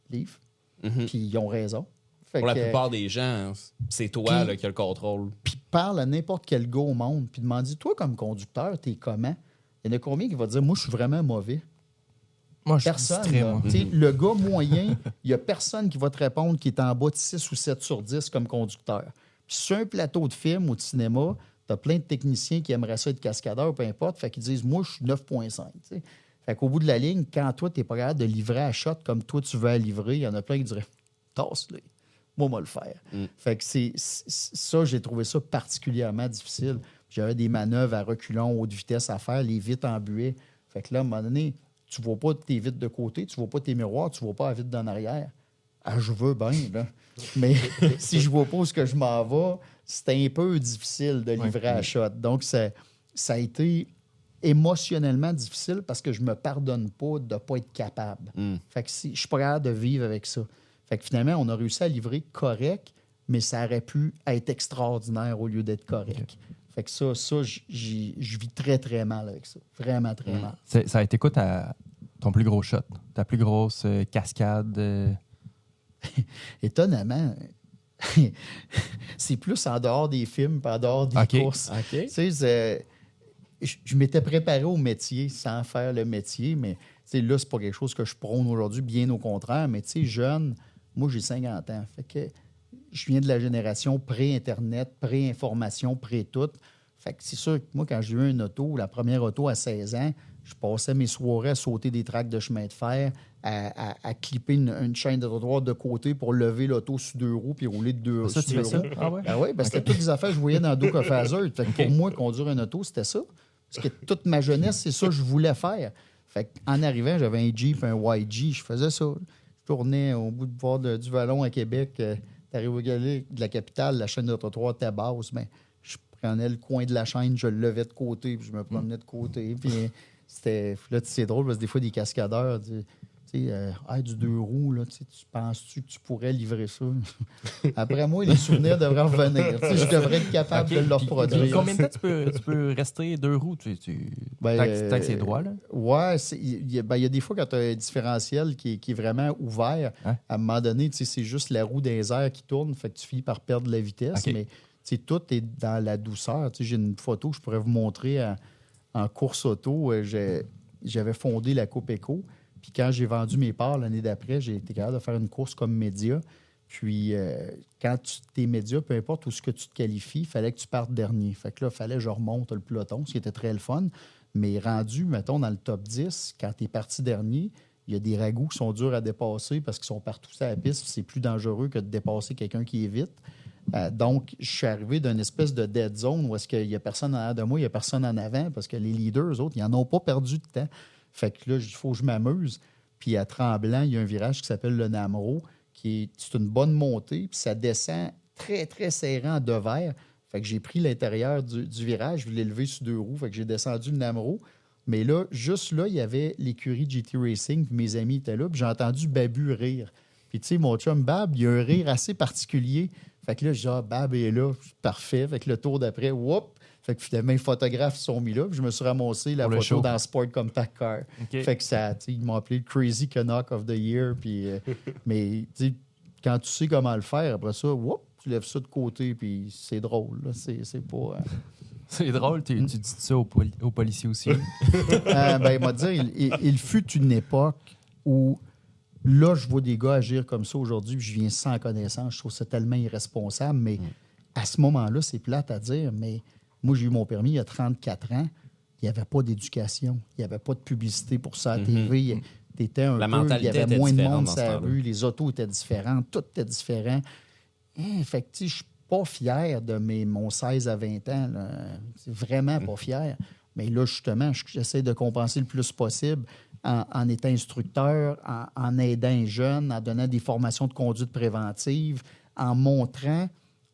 livre. Puis ils ont raison. Pour la plupart des gens, c'est toi qui as le contrôle. Puis parle à n'importe quel gars au monde, puis demande-lui, toi, comme conducteur, t'es comment? Il y en a combien qui va dire, moi, je suis vraiment mauvais? Moi, je personne. suis distrait, moi. Le gars moyen, il n'y a personne qui va te répondre qui est en bas de 6 ou 7 sur 10 comme conducteur. Puis sur un plateau de film ou de cinéma, tu as plein de techniciens qui aimeraient ça être cascadeur, peu importe, fait qu'ils disent, moi, je suis 9,5. T'sais. Fait qu'au bout de la ligne, quand toi, tu n'es pas capable de livrer à shot comme toi, tu veux à livrer, il y en a plein qui diraient, tasse-le. Moi, moi le faire. Fait que ça, j'ai trouvé ça particulièrement difficile. J'avais des manœuvres à reculons, haute vitesse à faire, les vitres en buée. Fait que là, à un moment donné, tu ne vois pas tes vitres de côté, tu ne vois pas tes miroirs, tu ne vois pas la vitre d'en arrière. Ah, je veux bien, là. Mais si je ne vois pas où je m'en vais, c'est un peu difficile de livrer à shot. Donc, ça a été émotionnellement difficile parce que je ne me pardonne pas de ne pas être capable. Fait que je suis pas capable de vivre avec ça. Fait que finalement, on a réussi à livrer correct, mais ça aurait pu être extraordinaire au lieu d'être correct. Fait que ça je vis très, très mal avec ça. Vraiment très mal. Ça a été quoi ton plus gros shot? Ta plus grosse cascade? Étonnamment, c'est plus en dehors des films, pas en dehors des courses. Tu sais, je m'étais préparé au métier sans faire le métier, mais là, c'est pas quelque chose que je prône aujourd'hui, bien au contraire. Mais tu sais, jeune, moi, j'ai 50 ans. Fait que je viens de la génération pré-Internet, pré-information, pré-tout. Fait que c'est sûr que moi, quand j'ai eu une auto, la première auto à 16 ans, Je passais mes soirées à sauter des tracks de chemin de fer, à clipper une chaîne de trottoir de côté pour lever l'auto sur 2 roues puis rouler de 2 roues. Ça, tu fais ça? Ah ouais? Ben oui, c'était toutes des affaires que je voyais dans Duke of Hazzard. Fait que pour moi, conduire une auto, c'était ça. Parce que toute ma jeunesse, c'est ça que je voulais faire. Fait qu'en arrivant, j'avais un Jeep, un YG, je faisais ça. Je tournais au bout de bord du Vallon à Québec. T'arrives au Galet de la capitale, la chaîne de trottoir était basse. Ben, je prenais le coin de la chaîne, je le levais de côté, puis je me promenais de côté. Puis là, c'est drôle parce que des fois, des cascadeurs, du 2 roues, là, tu penses-tu que tu pourrais livrer ça? Après moi, les souvenirs devraient revenir. Je devrais être capable de le reproduire. Combien de temps tu peux rester 2 roues? Tant que c'est droit, là? Ouais, il y a des fois quand tu as un différentiel qui est vraiment ouvert, à un moment donné, c'est juste la roue des airs qui tourne, fait que tu finis par perdre la vitesse, mais tout est dans la douceur. J'ai une photo que je pourrais vous montrer en course auto. J'avais fondé la Coupe Éco. Puis quand j'ai vendu mes parts l'année d'après, j'ai été capable de faire une course comme média. Puis quand tu t'es média, peu importe où ce que tu te qualifies, il fallait que tu partes dernier. Fait que là, il fallait que je remonte le peloton, ce qui était très le fun. Mais rendu, mettons, dans le top 10, quand tu es parti dernier, il y a des ragoûts qui sont durs à dépasser parce qu'ils sont partout sur la piste. C'est plus dangereux que de dépasser quelqu'un qui est vite. Donc, je suis arrivé d'une espèce de dead zone où est-ce qu'il n'y a personne en arrière de moi, il n'y a personne en avant parce que les leaders, eux autres, ils n'en ont pas perdu de temps. Fait que là, il faut que je m'amuse. Puis à Tremblant, il y a un virage qui s'appelle le Namro, c'est une bonne montée, puis ça descend très, très serré en devers. Fait que j'ai pris l'intérieur du virage, je l'ai levé sur 2 roues, fait que j'ai descendu le Namro. Mais là, juste là, il y avait l'écurie GT Racing, puis mes amis étaient là, puis j'ai entendu Babu rire. Puis tu sais, mon chum Bab, il a un rire assez particulier. Fait que là, genre, Bab est là, parfait. Fait que le tour d'après, whoop! Fait que finalement, les photographes sont mis là. Puis je me suis ramassé la photo dans Sport Compact Car. Okay. Fait que ça, ils m'ont appelé le Crazy Canuck of the Year. Puis, mais quand tu sais comment le faire, après ça, whoop, tu lèves ça de côté. Puis c'est drôle. Là. C'est pas. C'est drôle, tu dis ça aux policiers aussi. Il m'a dit, il fut une époque où. Là, je vois des gars agir comme ça aujourd'hui, puis je viens sans connaissance. Je trouve ça tellement irresponsable. Mais à ce moment-là, c'est plate à dire, mais moi, j'ai eu mon permis il y a 34 ans. Il n'y avait pas d'éducation. Il n'y avait pas de publicité pour ça à la TV. T'étais un peu, il y avait moins de monde sur la rue. Les autos étaient différentes. Tout était différent. Fait que, je suis pas fier de mon 16 à 20 ans. Là. C'est vraiment pas fier. Mais là, justement, j'essaie de compenser le plus possible en étant instructeur, en aidant les jeunes, en donnant des formations de conduite préventive, en montrant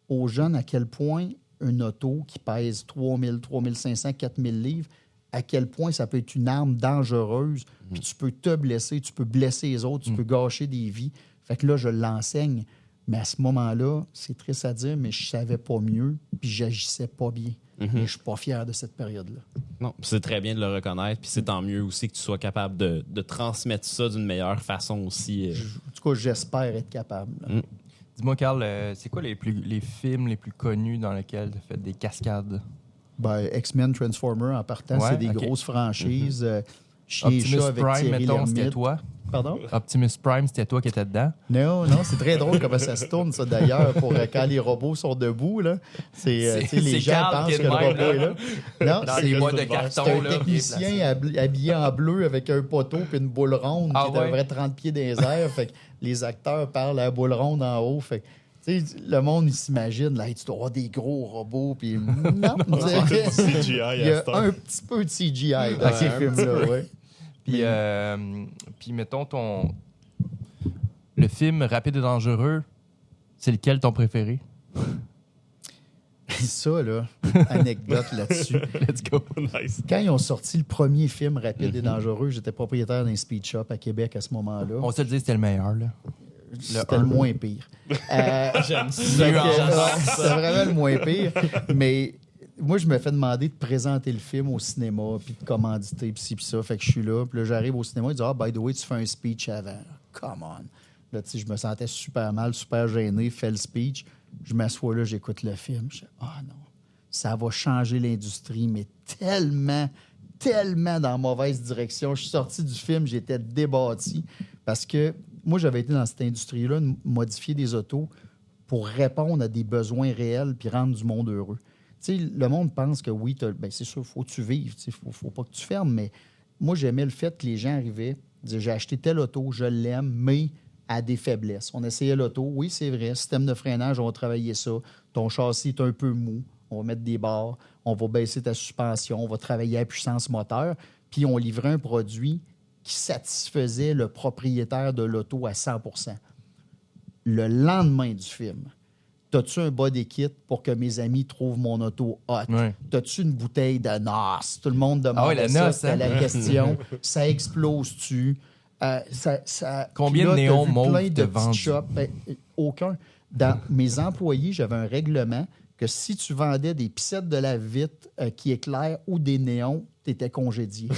aux jeunes à quel point une auto qui pèse 3000, 3500, 4000 livres, à quel point ça peut être une arme dangereuse, puis tu peux te blesser, tu peux blesser les autres, tu peux gâcher des vies. Fait que là, je l'enseigne. Mais à ce moment-là, c'est triste à dire, mais je savais pas mieux, puis j'agissais pas bien. Et je suis pas fier de cette période-là. Non, c'est très bien de le reconnaître, puis c'est tant mieux aussi que tu sois capable de transmettre ça d'une meilleure façon aussi. En tout cas, j'espère être capable. Dis-moi, Carl, c'est quoi les films les plus connus dans lesquels tu as fait des cascades? X-Men, Transformers, en partant, c'est des grosses franchises. Optimus Prime, mettons, c'était toi? Pardon? Optimus Prime, c'était toi qui étais dedans? Non, c'est très drôle comment ça se tourne, ça, d'ailleurs, pour quand les robots sont debout. Là. Les gens pensent que le robot est là. Non, dans les boîtes de carton. C'est un technicien habillé en bleu avec un poteau et une boule ronde qui est à peu près 30 pieds dans les airs. Fait que les acteurs parlent à la boule ronde en haut. Fait le monde, il s'imagine, là, tu dois avoir des gros robots. Puis non, il y a un petit peu de CGI dans ces films-là. Ouais. Puis mettons, le film Rapide et Dangereux, c'est lequel ton préféré? Ça, là, anecdote là-dessus. Let's go. Nice. Quand ils ont sorti le premier film Rapide et Dangereux, j'étais propriétaire d'un speed shop à Québec à ce moment-là. On se le dit, c'était le meilleur, là. C'était le moins pire. J'aime ça. C'était vraiment le moins pire. Mais moi, je me fais demander de présenter le film au cinéma, puis de commanditer, puis ci, puis ça. Fait que je suis là. Puis là, j'arrive au cinéma, ils disent « Ah, by the way, tu fais un speech avant. » Come on. Là, tu sais, je me sentais super mal, super gêné, fais le speech. Je m'assois là, j'écoute le film. Je dis « Ah non, ça va changer l'industrie, mais tellement dans la mauvaise direction. » Je suis sorti du film, j'étais débattu parce que moi, j'avais été dans cette industrie-là, modifier des autos pour répondre à des besoins réels puis rendre du monde heureux. Tu sais, le monde pense que oui, c'est sûr, il faut que tu vives, il ne faut pas que tu fermes, mais moi, j'aimais le fait que les gens arrivaient, disaient, j'ai acheté telle auto, je l'aime, mais à des faiblesses. On essayait l'auto, oui, c'est vrai, système de freinage, on va travailler ça. Ton châssis est un peu mou, on va mettre des barres, on va baisser ta suspension, on va travailler à puissance moteur, puis on livrait un produit qui satisfaisait le propriétaire de l'auto à 100%. Le lendemain du film, t'as-tu un bas kit pour que mes amis trouvent mon auto hot? Ouais. T'as-tu une bouteille de NOS? Tout le monde demande la ça. NOS, C'était hein? la question. Ça explose-tu? Combien Puis de néons t'as vu mauves plein de t'as petites vendu? shops? Aucun. Dans mes employés, j'avais un règlement que si tu vendais des pissettes de lave-vitre qui éclairent ou des néons, tu étais congédié.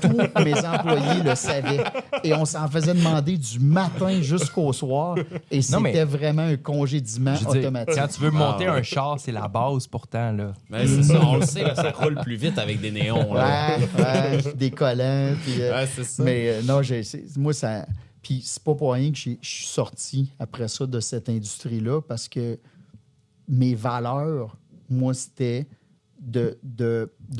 Tous mes employés le savaient. Et on s'en faisait demander du matin jusqu'au soir. Et c'était vraiment un congédiement Je veux dire, automatique. quand tu veux monter un char, c'est la base pourtant. Là. Ben, c'est ça, on le sait, là, ça roule plus vite avec des néons. Là. Ouais, des collants. Puis, Ouais, c'est ça. Mais non, moi, ça. Puis c'est pas pour rien que je suis sorti après ça de cette industrie-là parce que mes valeurs, moi, c'était de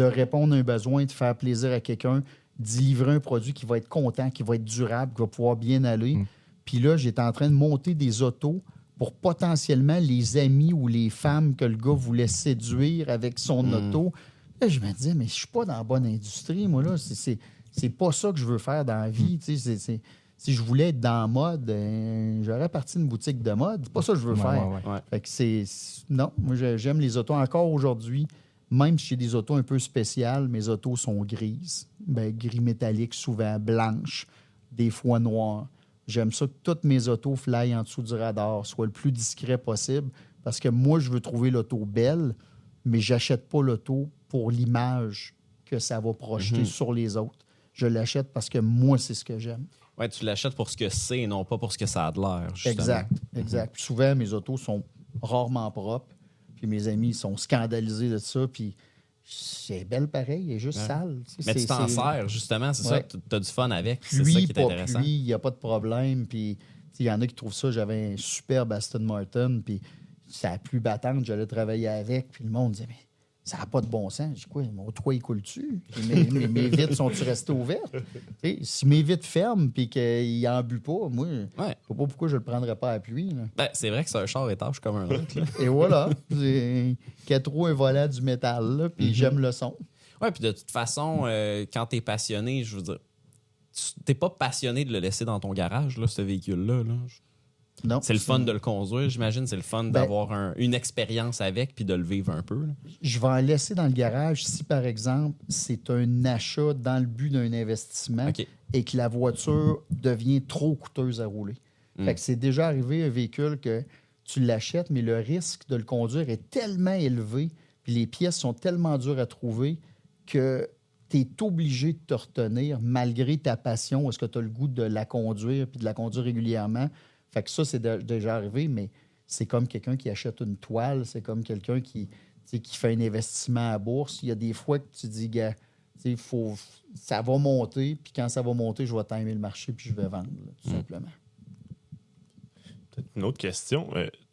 répondre à un besoin, de faire plaisir à quelqu'un, d'y livrer un produit qui va être content, qui va être durable, qui va pouvoir bien aller. Puis là, j'étais en train de monter des autos pour potentiellement les amis ou les femmes que le gars voulait séduire avec son auto. Là, je me disais, mais je suis pas dans la bonne industrie, moi, là. C'est pas ça que je veux faire dans la vie. Tu sais, si je voulais être dans la mode, j'aurais parti d'une boutique de mode. C'est pas ça que je veux faire. Ouais. Fait que non, moi, j'aime les autos encore aujourd'hui. Même si j'ai des autos un peu spéciales, mes autos sont grises. Ben, gris métallique, souvent blanches, des fois noires. J'aime ça que toutes mes autos flyent en dessous du radar, soient le plus discret possible, parce que moi, je veux trouver l'auto belle, mais j'achète pas l'auto pour l'image que ça va projeter sur les autres. Je l'achète parce que moi, c'est ce que j'aime. Ouais, tu l'achètes pour ce que c'est et non pas pour ce que ça a de l'air. Justement. Exact. Puis souvent, mes autos sont rarement propres. Puis mes amis sont scandalisés de ça. Puis c'est belle pareil, elle est juste sale. Mais tu t'en sers, justement, c'est ça. Tu as du fun avec. C'est ça Pluie, qui est pas intéressant. pluie, il n'y a pas de problème. Puis il y en a qui trouvent ça. J'avais un superbe Aston Martin. Puis ça a plu battante. J'allais travailler avec. Puis le monde disait, mais ça n'a pas de bon sens. Je dis quoi, mon toit, il coule-tu? Mes vitres sont-tu restées ouvertes? T'sais, si mes vitres ferment et qu'il n'en bu pas, moi, je ne sais pas pourquoi je ne le prendrais pas à la pluie. Là. Ben, c'est vrai que c'est un char étanche comme un autre. Là. Et voilà. Quatre roues, un volant, du métal. Puis j'aime le son. Oui, puis de toute façon, quand tu es passionné, je veux dire, tu n'es pas passionné de le laisser dans ton garage, là, ce véhicule-là. Là. Non, c'est le fun de le conduire, j'imagine. C'est le fun d'avoir une expérience avec puis de le vivre un peu. Là. Je vais en laisser dans le garage si, par exemple, c'est un achat dans le but d'un investissement et que la voiture devient trop coûteuse à rouler. Fait que c'est déjà arrivé un véhicule que tu l'achètes, mais le risque de le conduire est tellement élevé puis les pièces sont tellement dures à trouver que tu es obligé de te retenir malgré ta passion. Est-ce que tu as le goût de la conduire puis de la conduire régulièrement? Fait que ça, c'est déjà arrivé, mais c'est comme quelqu'un qui achète une toile, c'est comme quelqu'un qui fait un investissement à bourse. Il y a des fois que tu dis, gars, ça va monter, puis quand ça va monter, je vais timer le marché, puis je vais vendre, là, tout simplement. Peut-être une autre question.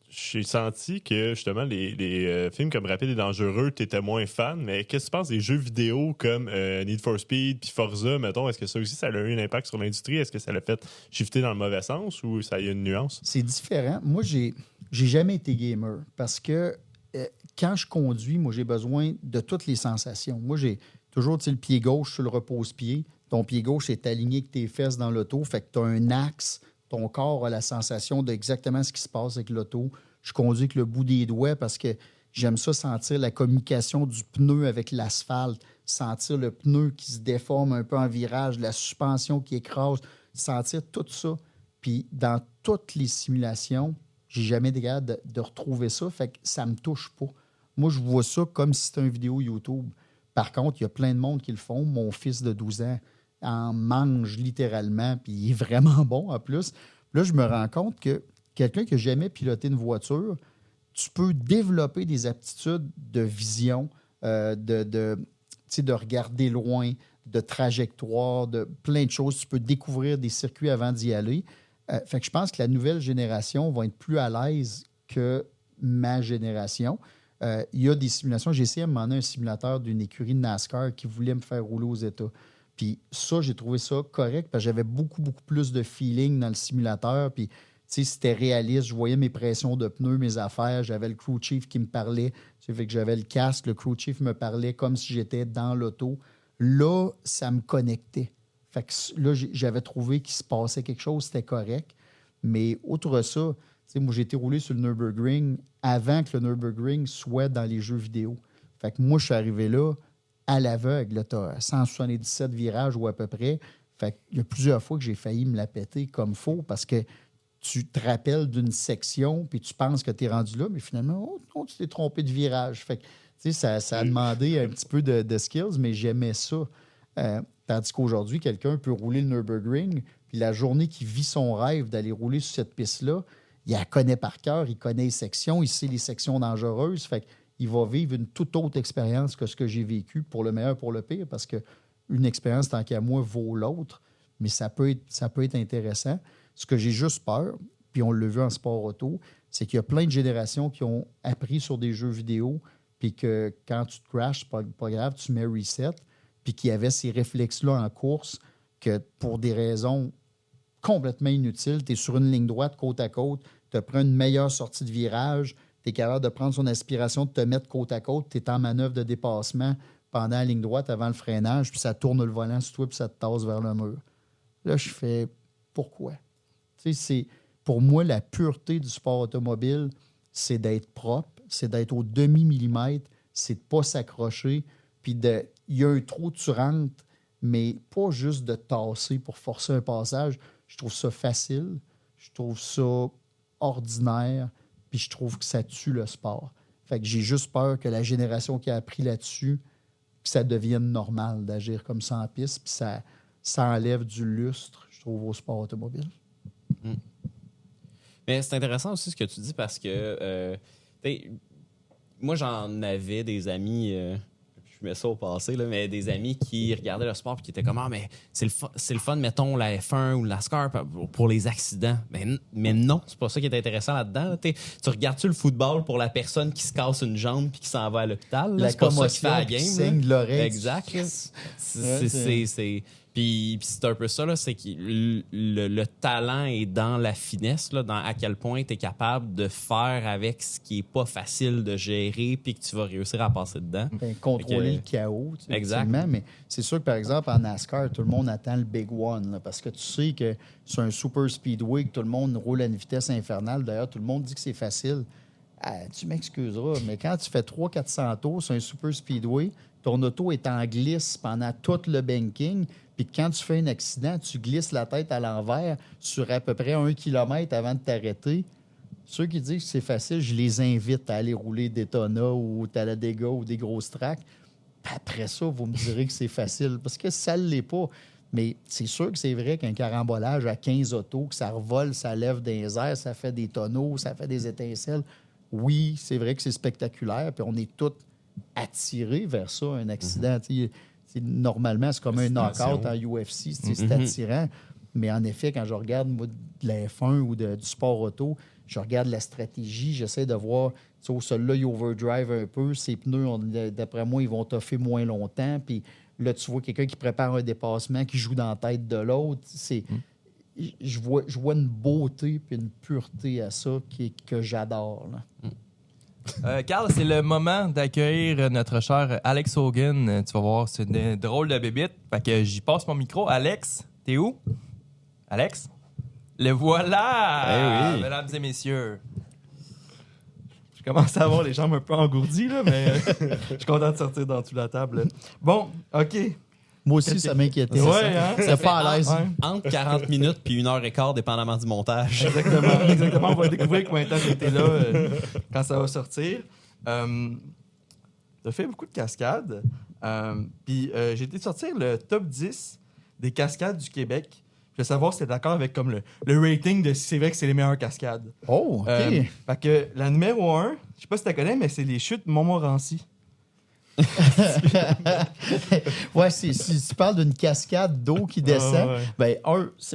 J'ai senti que, justement, les films comme Rapide et Dangereux, tu étais moins fan, mais qu'est-ce que tu penses des jeux vidéo comme Need for Speed puis Forza, mettons? Est-ce que ça aussi, ça a eu un impact sur l'industrie? Est-ce que ça l'a fait shifter dans le mauvais sens ou ça y a une nuance? C'est différent. Moi, j'ai jamais été gamer parce que quand je conduis, moi, j'ai besoin de toutes les sensations. Moi, j'ai toujours le pied gauche sur le repose-pied. Ton pied gauche est aligné avec tes fesses dans l'auto, fait que tu as un axe. Ton corps a la sensation d'exactement ce qui se passe avec l'auto. Je conduis avec le bout des doigts parce que j'aime ça sentir la communication du pneu avec l'asphalte, sentir le pneu qui se déforme un peu en virage, la suspension qui écrase, sentir tout ça. Puis dans toutes les simulations, j'ai jamais été capable de retrouver ça, fait que ça me touche pas. Moi, je vois ça comme si c'était une vidéo YouTube. Par contre, il y a plein de monde qui le font. Mon fils de 12 ans en mange littéralement, puis il est vraiment bon en plus. Là, je me rends compte que quelqu'un qui n'a jamais piloté une voiture, tu peux développer des aptitudes de vision, de regarder loin, de trajectoire, de plein de choses. Tu peux découvrir des circuits avant d'y aller. Fait que je pense que la nouvelle génération va être plus à l'aise que ma génération. Il y a des simulations. J'ai essayé à un moment donné un simulateur d'une écurie de NASCAR qui voulait me faire rouler aux États. Puis ça, j'ai trouvé ça correct parce que j'avais beaucoup, beaucoup plus de feeling dans le simulateur. Puis, tu sais, c'était réaliste. Je voyais mes pressions de pneus, mes affaires. J'avais le crew chief qui me parlait. Ça fait que j'avais le casque. Le crew chief me parlait comme si j'étais dans l'auto. Là, ça me connectait. Fait que là, j'avais trouvé qu'il se passait quelque chose. C'était correct. Mais outre ça, tu sais, moi, j'ai été roulé sur le Nürburgring avant que le Nürburgring soit dans les jeux vidéo. Fait que moi, je suis arrivé là à l'aveugle. Tu as 177 virages ou à peu près. Fait qu'il y a plusieurs fois que j'ai failli me la péter comme faux parce que tu te rappelles d'une section puis tu penses que tu es rendu là, mais finalement, tu t'es trompé de virage. Fait que, tu sais, ça a demandé un petit peu de skills, mais j'aimais ça. Tandis qu'aujourd'hui, quelqu'un peut rouler le Nürburgring, puis la journée qu'il vit son rêve d'aller rouler sur cette piste-là, il la connaît par cœur, il connaît les sections, il sait les sections dangereuses. Fait qu'il va vivre une toute autre expérience que ce que j'ai vécu, pour le meilleur, pour le pire, parce qu'une expérience, tant qu'à moi, vaut l'autre, mais ça peut être intéressant. Ce que j'ai juste peur, puis on l'a vu en sport auto, c'est qu'il y a plein de générations qui ont appris sur des jeux vidéo, puis que quand tu te crashes, pas grave, tu mets reset, puis qu'il y avait ces réflexes-là en course que pour des raisons complètement inutiles, tu es sur une ligne droite, côte à côte, tu prends une meilleure sortie de virage, tu es capable de prendre son aspiration, de te mettre côte à côte, tu es en manœuvre de dépassement pendant la ligne droite avant le freinage, puis ça tourne le volant sur toi, puis ça te tasse vers le mur. Là, je fais pourquoi? Tu sais, c'est pour moi la pureté du sport automobile, c'est d'être propre, c'est d'être au demi-millimètre, c'est de ne pas s'accrocher, puis il y a un trou, tu rentres, mais pas juste de tasser pour forcer un passage. Je trouve ça facile, je trouve ça ordinaire, puis je trouve que ça tue le sport. Fait que j'ai juste peur que la génération qui a appris là-dessus, que ça devienne normal d'agir comme ça en piste, puis ça enlève du lustre, je trouve, au sport automobile. Mm. Mais c'est intéressant aussi ce que tu dis parce que moi, j'en avais des amis, je mets ça au passé, là, mais des amis qui regardaient le sport et qui étaient comme « Ah, mais c'est le fun, mettons, la F1 ou la NASCAR pour les accidents. » Mais non, c'est pas ça qui est intéressant là-dedans. Là. Tu regardes-tu le football pour la personne qui se casse une jambe puis qui s'en va à l'hôpital? Là? La C'est pas ça qui commotion fait la qui game. saigne de l'oreille. Exact. Puis c'est un peu ça, là, c'est que le talent est dans la finesse, là, dans à quel point tu es capable de faire avec ce qui est pas facile de gérer puis que tu vas réussir à passer dedans. Ben, contrôler le chaos. Exactement. Mais c'est sûr que, par exemple, en NASCAR, tout le monde attend le Big One là, parce que tu sais que c'est un super speedway, que tout le monde roule à une vitesse infernale. D'ailleurs, tout le monde dit que c'est facile. Tu m'excuseras, mais quand tu fais 300-400 tours sur un super speedway, ton auto est en glisse pendant tout le banking, puis quand tu fais un accident, tu glisses la tête à l'envers sur à peu près 1 kilomètre avant de t'arrêter. Ceux qui disent que c'est facile, je les invite à aller rouler Daytona ou Talladega ou des grosses tracks. Après ça, vous me direz que c'est facile, parce que ça ne l'est pas. Mais c'est sûr que c'est vrai qu'un carambolage à 15 autos, que ça revole, ça lève des airs, ça fait des tonneaux, ça fait des étincelles. Oui, c'est vrai que c'est spectaculaire, puis on est tous attirés vers ça, un accident. Normalement, c'est comme un knockout en UFC, c'est attirant. Mais en effet, quand je regarde moi, de la F1 ou du sport auto, je regarde la stratégie, j'essaie de voir, celui-là, il overdrive un peu, ses pneus, d'après moi, ils vont toffer moins longtemps. Puis là, tu vois quelqu'un qui prépare un dépassement, qui joue dans la tête de l'autre. Je vois une beauté et une pureté à ça que j'adore. Là. Carl, c'est le moment d'accueillir notre cher Alex Hogan. Tu vas voir, c'est une drôle de bébite. Fait que j'y passe mon micro. Alex, t'es où? Alex? Le voilà! Oui. Mesdames et messieurs. Je commence à avoir les jambes un peu engourdies, là, mais je suis content de sortir dans toute la table. Bon, OK. Moi aussi, ça m'inquiétait. Ouais, hein? C'est pas à l'aise. Entre 40 minutes puis 1h15, dépendamment du montage. Exactement. On va découvrir combien de temps j'ai été là quand ça va sortir. T'as fait beaucoup de cascades. Puis j'ai été sortir le top 10 des cascades du Québec. Je veux savoir si t'es d'accord avec comme le rating de si c'est vrai que c'est les meilleures cascades. Oh, OK. Fait que la numéro 1, je sais pas si tu la connais, mais c'est les chutes Montmorency. Ouais, si tu parles d'une cascade d'eau qui descend,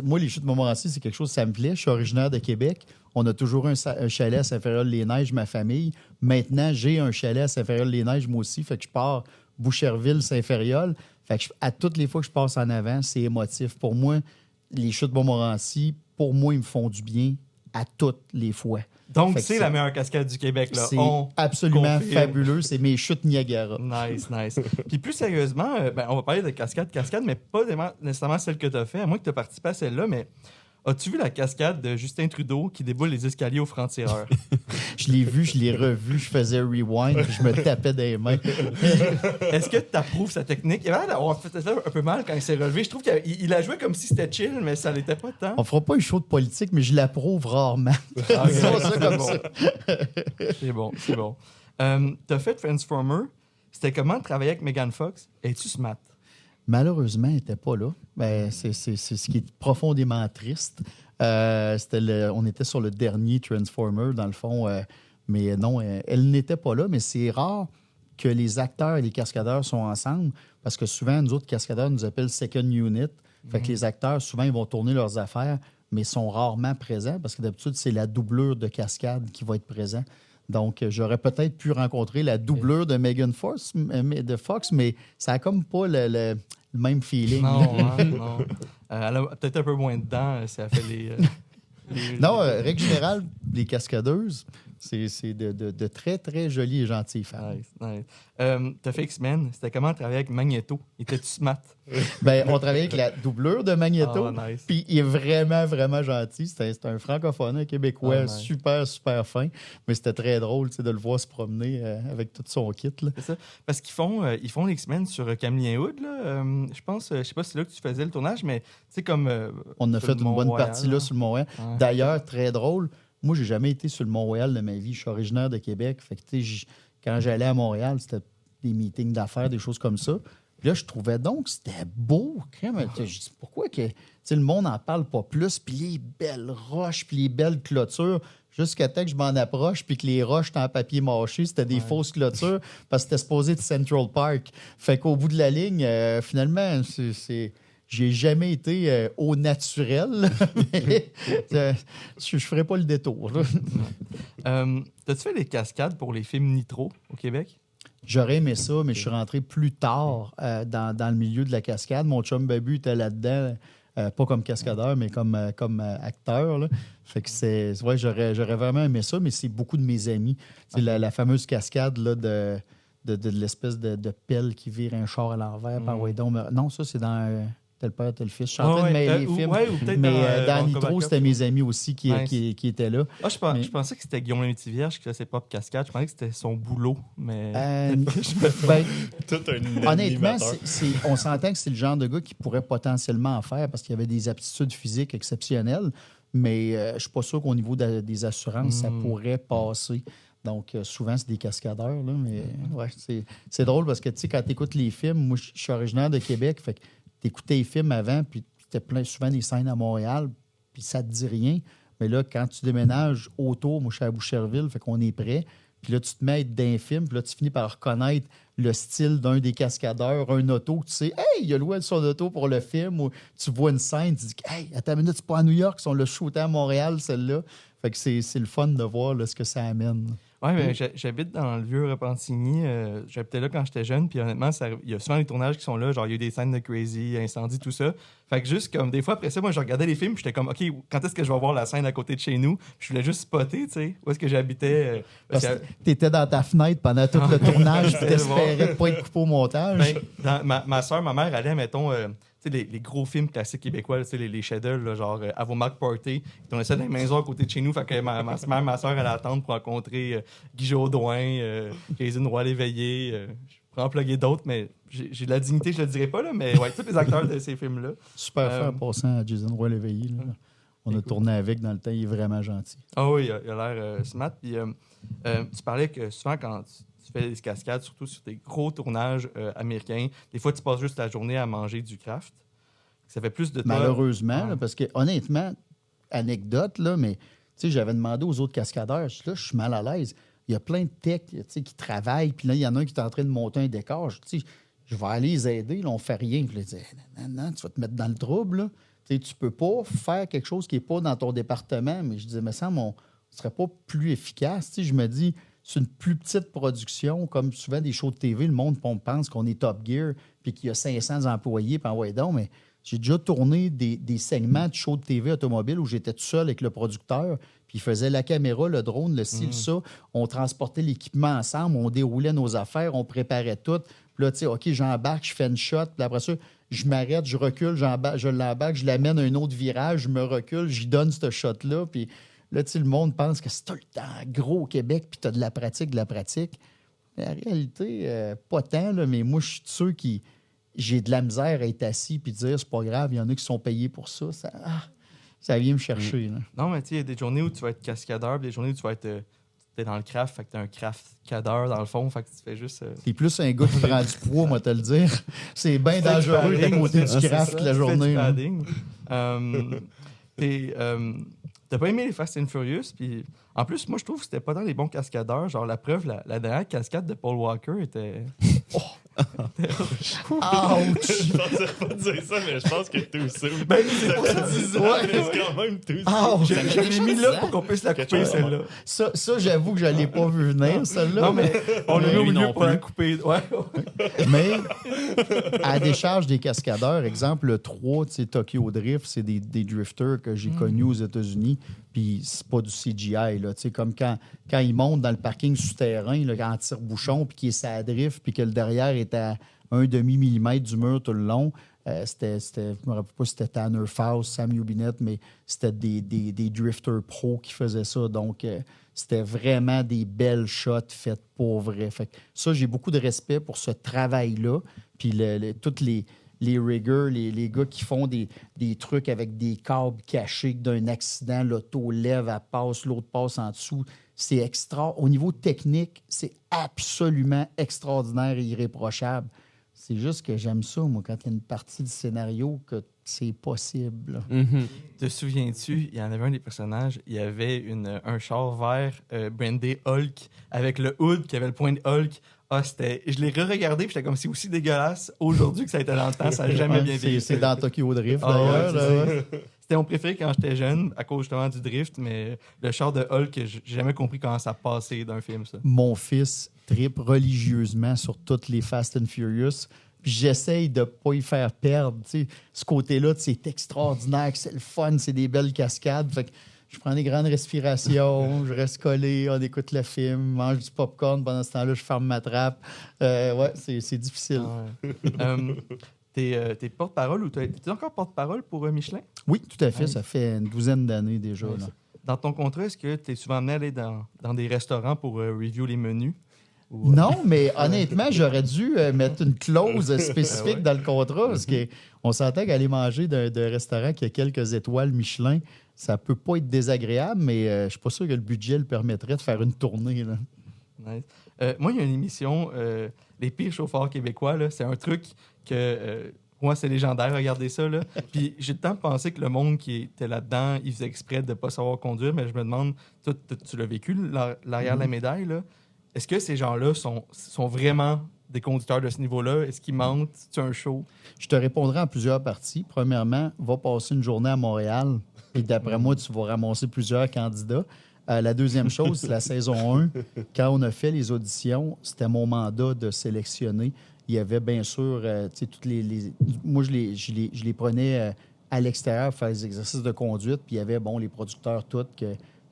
moi, les chutes Montmorency, c'est quelque chose qui ça me plaît. Je suis originaire de Québec. On a toujours un chalet à Saint-Féréol-les-Neiges, ma famille. Maintenant, j'ai un chalet à Saint-Féréol-les-Neiges, moi aussi. Fait que je pars Boucherville, Saint-Féréol. Fait que à toutes les fois que je passe en avant, c'est émotif. Pour moi, les chutes Montmorency, pour moi, ils me font du bien à toutes les fois. Donc, c'est la meilleure cascade du Québec. Là. C'est absolument fabuleux. C'est mes chutes Niagara. Nice. Puis plus sérieusement, on va parler de cascade, mais pas nécessairement celle que tu as fait, à moins que tu aies participé à celle-là, mais as-tu vu la cascade de Justin Trudeau qui déboule les escaliers aux francs-tireurs? Je l'ai vu, je l'ai revu, je faisais rewind, puis je me tapais des mains. Est-ce que tu approuves sa technique? Il a l'air d'avoir fait ça un peu mal quand il s'est relevé. Je trouve qu'il a joué comme si c'était chill, mais ça l'était pas tant. On fera pas une show de politique, mais je l'approuve rarement. Disons ça comme ça. C'est bon. T'as fait Transformer. C'était comment de travailler avec Megan Fox? Es-tu smart? Malheureusement, elle n'était pas là. C'est ce qui est profondément triste. On était sur le dernier Transformer, dans le fond. Mais non, elle n'était pas là. Mais c'est rare que les acteurs et les cascadeurs sont ensemble parce que souvent, nous autres cascadeurs nous appellent second unit. Fait que les acteurs, souvent, ils vont tourner leurs affaires, mais sont rarement présents parce que d'habitude, c'est la doublure de cascade qui va être présent. Donc, j'aurais peut-être pu rencontrer la doublure de Megan Fox, mais ça n'a comme pas le même feeling. Non. Elle a peut-être un peu moins de dents si elle fait les non, règle générale, les cascadeuses, c'est de très, très jolies et gentilles femmes. Nice. T'as fait X-Men. C'était comment travailler avec Magneto? Était-tu smart? On travaillait avec la doublure de Magneto. Nice. Puis il est vraiment, vraiment gentil. C'est un francophone, un Québécois, nice. super, super fin. Mais c'était très drôle de le voir se promener avec tout son kit. Là. C'est ça. Parce qu'ils font les X-Men sur Camillien Hood. Je pense, je sais pas si c'est là que tu faisais le tournage, mais tu sais, comme. On a fait une bonne partie là sur le Mont-Royal. Ouais. D'ailleurs, très drôle. Moi, j'ai jamais été sur le Mont-Royal de ma vie. Je suis originaire de Québec. Fait que, quand j'allais à Montréal, c'était des meetings d'affaires, des choses comme ça. Puis là, je trouvais donc que c'était beau. Je dis, pourquoi que le monde n'en parle pas plus? Puis les belles roches, puis les belles clôtures, jusqu'à temps que je m'en approche, puis que les roches étaient en papier mâché, c'était des fausses clôtures, parce que c'était supposé être Central Park. Fait qu'au bout de la ligne, finalement, j'ai jamais été au naturel. Je ferai pas le détour. T'as-tu fait des cascades pour les films Nitro au Québec? J'aurais aimé ça, mais je suis rentré plus tard dans le milieu de la cascade. Mon chum Babu était là-dedans, pas comme cascadeur, mais comme acteur. Là. Fait que j'aurais vraiment aimé ça, mais c'est beaucoup de mes amis. C'est la fameuse cascade là, de l'espèce de pelle qui vire un char à l'envers. Non, ça, c'est dans... tel père, tel fils. Je suis en train de mêler les films. Mais dans Nitro, c'était mes amis aussi qui étaient là. Je pensais que c'était Guillaume Lemaitre-Vierge qui faisait pas cascade. Je pensais que c'était son boulot. Mais honnêtement, on s'entend que c'est le genre de gars qui pourrait potentiellement en faire parce qu'il y avait des aptitudes physiques exceptionnelles. Mais je ne suis pas sûr qu'au niveau des assurances, ça pourrait passer. Donc, souvent, c'est des cascadeurs. Là, mais c'est drôle parce que quand tu écoutes les films, moi, je suis originaire de Québec. Fait que t'écoutais les films avant, puis c'était souvent des scènes à Montréal, puis ça te dit rien. Mais là, quand tu déménages autour, moi, je suis à Boucherville, fait qu'on est prêt. Puis là, tu te mets à être d'un film, puis là, tu finis par reconnaître le style d'un des cascadeurs, un auto, que tu sais, hey, il a loué son auto pour le film, ou tu vois une scène, tu dis, hey, attends une minute, c'est pas à New York, ils sont le shooté à Montréal, celle-là. Fait que c'est le fun de voir là, ce que ça amène. Oui, mais j'habite dans le vieux Repentigny. J'habitais là quand j'étais jeune, puis honnêtement, il y a souvent des tournages qui sont là. Genre, il y a eu des scènes de Crazy, incendie, tout ça. Fait que juste comme des fois après ça, moi, je regardais les films, puis j'étais comme, OK, quand est-ce que je vais voir la scène à côté de chez nous? Puis je voulais juste spotter, tu sais, où est-ce que j'habitais. Parce que t'étais dans ta fenêtre pendant tout le tournage, puis t'espérais de pas être coupé au montage. Ma soeur, ma mère allait, mettons. Les gros films classiques québécois, les chefs-d'œuvre, genre Avomac Party, ils tournaient ça dans les maisons à côté de chez nous. Fait que ma soeur allait attendre pour rencontrer Guy Jodoin, Jason Roy-Léveillé. Je pourrais en plugger d'autres, mais j'ai de la dignité, je le dirais pas, là, mais ouais, tous les acteurs de ces films-là. Super fin en passant à Jason Roy-Léveillé. On a tourné avec dans le temps, il est vraiment gentil. Ah oui, il a l'air smart. Puis, tu parlais que souvent, quand tu fais des cascades, surtout sur des gros tournages américains, des fois, tu passes juste la journée à manger du craft. Ça fait plus de temps. Malheureusement, là, parce que honnêtement, anecdote, là, mais j'avais demandé aux autres cascadeurs, je suis mal à l'aise. Il y a plein de techs qui travaillent, puis là, il y en a un qui est en train de monter un décor. Je vais aller les aider, là, on fait rien. Puis là, non, tu vas te mettre dans le trouble. Là. Tu peux pas faire quelque chose qui n'est pas dans ton département. Mais je disais, mais ça, on ne serait pas plus efficace. Je me dis, c'est une plus petite production. Comme souvent des shows de TV, le monde pense qu'on est Top Gear puis qu'il y a 500 employés. Puis ouais, donc, mais j'ai déjà tourné des segments de shows de TV automobile où j'étais tout seul avec le producteur. Puis il faisait la caméra, le drone, le ci, ça. On transportait l'équipement ensemble, on déroulait nos affaires, on préparait tout. Puis là, tu sais, OK, j'embarque, je fais une shot. Puis après ça, je m'arrête, je recule, je l'embarque, je l'amène à un autre virage, je me recule, j'y donne ce shot-là. Puis là, tu sais, le monde pense que c'est tout le temps gros au Québec, puis tu as de la pratique. Mais en réalité, pas tant, là, mais moi, je suis de ceux qui... J'ai de la misère à être assis puis dire c'est pas grave, il y en a qui sont payés pour ça. Ça vient me chercher. Là. Non, mais tu sais, il y a des journées où tu vas être cascadeur, puis des journées où tu vas être t'es dans le craft, fait que t'es un craft-cadeur dans le fond, fait que tu fais juste... T'es plus un gars qui prend du poids, moi, te le dire. C'est bien dangereux d'à côté du craft la journée. T'as pas aimé les Fast and Furious, puis en plus, moi, je trouve que c'était pas dans les bons cascadeurs. Genre, la preuve, la dernière cascade de Paul Walker était... Ouch! Je pensais pas dire ça, mais je pense que tout ça. Ben, c'est pas 10 ans, mais c'est quand même tout ça. Je l'ai mis là pour qu'on puisse la couper, celle-là. Ça, j'avoue que je l'ai pas vu venir, celle-là. Non, mais on l'a mis au milieu pour la couper. Ouais. Mais à la décharge des cascadeurs, exemple, le 3, tu sais, Tokyo Drift, c'est des drifters que j'ai connus aux États-Unis, puis c'est pas du CGI, là. Tu sais, comme quand ils montent dans le parking souterrain, là, en tire-bouchon, puis qu'il est sa drift, puis que le derrière est à 1/2 millimètre du mur tout le long. Je me rappelle pas si c'était Tanner Faust, Sam Ubinet, mais c'était des drifters pros qui faisaient ça. Donc, c'était vraiment des belles shots faites pour vrai. Fait que ça, j'ai beaucoup de respect pour ce travail-là. Puis toutes les riggers, les gars qui font des trucs avec des câbles cachés, que d'un accident, l'auto lève, elle passe, l'autre passe en dessous. C'est extra. Au niveau technique, c'est absolument extraordinaire et irréprochable. C'est juste que j'aime ça, moi, quand il y a une partie du scénario que c'est possible. Te souviens-tu, il y en avait un des personnages, il y avait un char vert brandé Hulk avec le hood qui avait le point de Hulk. Je l'ai re-regardé, puis j'étais comme c'est aussi dégueulasse aujourd'hui que ça a été dans le temps, ça n'a jamais bien vécu. C'est dans Tokyo Drift, d'ailleurs. C'était mon préféré quand j'étais jeune, à cause justement du drift, mais le char de Hulk, j'ai jamais compris comment ça passait d'un film, ça. Mon fils tripe religieusement sur toutes les Fast and Furious. Puis j'essaye de ne pas y faire perdre. Tu sais, ce côté-là, c'est extraordinaire, c'est le fun, c'est des belles cascades. Fait que je prends des grandes respirations, je reste collé, on écoute le film, mange du popcorn. Pendant ce temps-là, je ferme ma trappe. Ouais, c'est difficile. T'es porte-parole ou t'es encore porte-parole pour Michelin? Oui, tout à fait. Ça fait une douzaine d'années déjà. Là. Dans ton contrat, est-ce que tu es souvent amené à aller dans des restaurants pour review les menus? Non, mais honnêtement, j'aurais dû mettre une clause spécifique dans le contrat parce qu'on s'entend qu'aller manger d'un restaurant qui a quelques étoiles Michelin, ça peut pas être désagréable, mais je suis pas sûr que le budget le permettrait de faire une tournée. Là. Nice. Moi, il y a une émission, Les pires chauffeurs québécois, là, c'est un truc que... moi, c'est légendaire, regardez ça. Là. Puis j'ai le temps de penser que le monde qui était là-dedans, il faisait exprès de ne pas savoir conduire, mais je me demande, toi, tu l'as vécu, l'arrière de la médaille, là. Est-ce que ces gens-là sont vraiment des conducteurs de ce niveau-là? Est-ce qu'ils mentent? C'est un show? Je te répondrai en plusieurs parties. Premièrement, va passer une journée à Montréal et d'après moi, tu vas ramasser plusieurs candidats. La deuxième chose, c'est la saison 1. Quand on a fait les auditions, c'était mon mandat de sélectionner. Il y avait bien sûr, toutes moi, je les prenais à l'extérieur pour faire des exercices de conduite, puis il y avait, les producteurs tous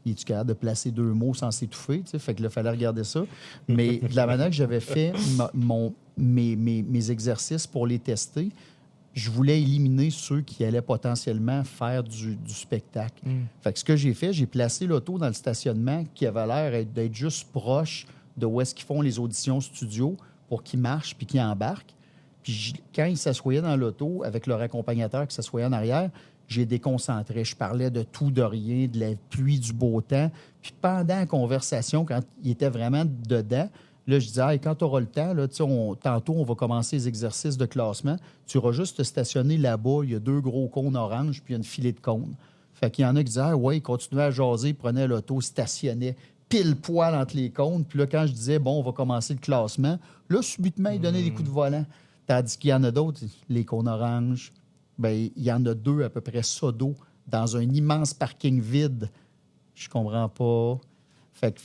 il est capable de placer 2 mots sans s'étouffer, fait que là, il fallait regarder ça. Mais de la manière que j'avais fait mes exercices pour les tester, je voulais éliminer ceux qui allaient potentiellement faire du spectacle. Fait que ce que j'ai fait, j'ai placé l'auto dans le stationnement qui avait l'air d'être juste proche de où est-ce qu'ils font les auditions studio pour qu'ils marchent puis qu'ils embarquent. Puis quand ils s'assoyaient dans l'auto avec leur accompagnateur qui s'assoyait en arrière, j'ai déconcentré. Je parlais de tout, de rien, de la pluie, du beau temps. Puis pendant la conversation, quand il était vraiment dedans, là, je disais, quand tu auras le temps, là, tantôt, on va commencer les exercices de classement. Tu auras juste te stationner là-bas. Il y a 2 gros cônes oranges, puis il y a une filée de cônes. Fait qu'il y en a qui disaient, ils continuaient à jaser, ils prenaient l'auto, stationnaient pile poil entre les cônes. Puis là, quand je disais, on va commencer le classement, là, subitement, ils donnaient des coups de volant. Tandis qu'il y en a d'autres, les cônes oranges, il y en a 2 à peu près ça d'eau dans un immense parking vide. Je comprends pas. Fait que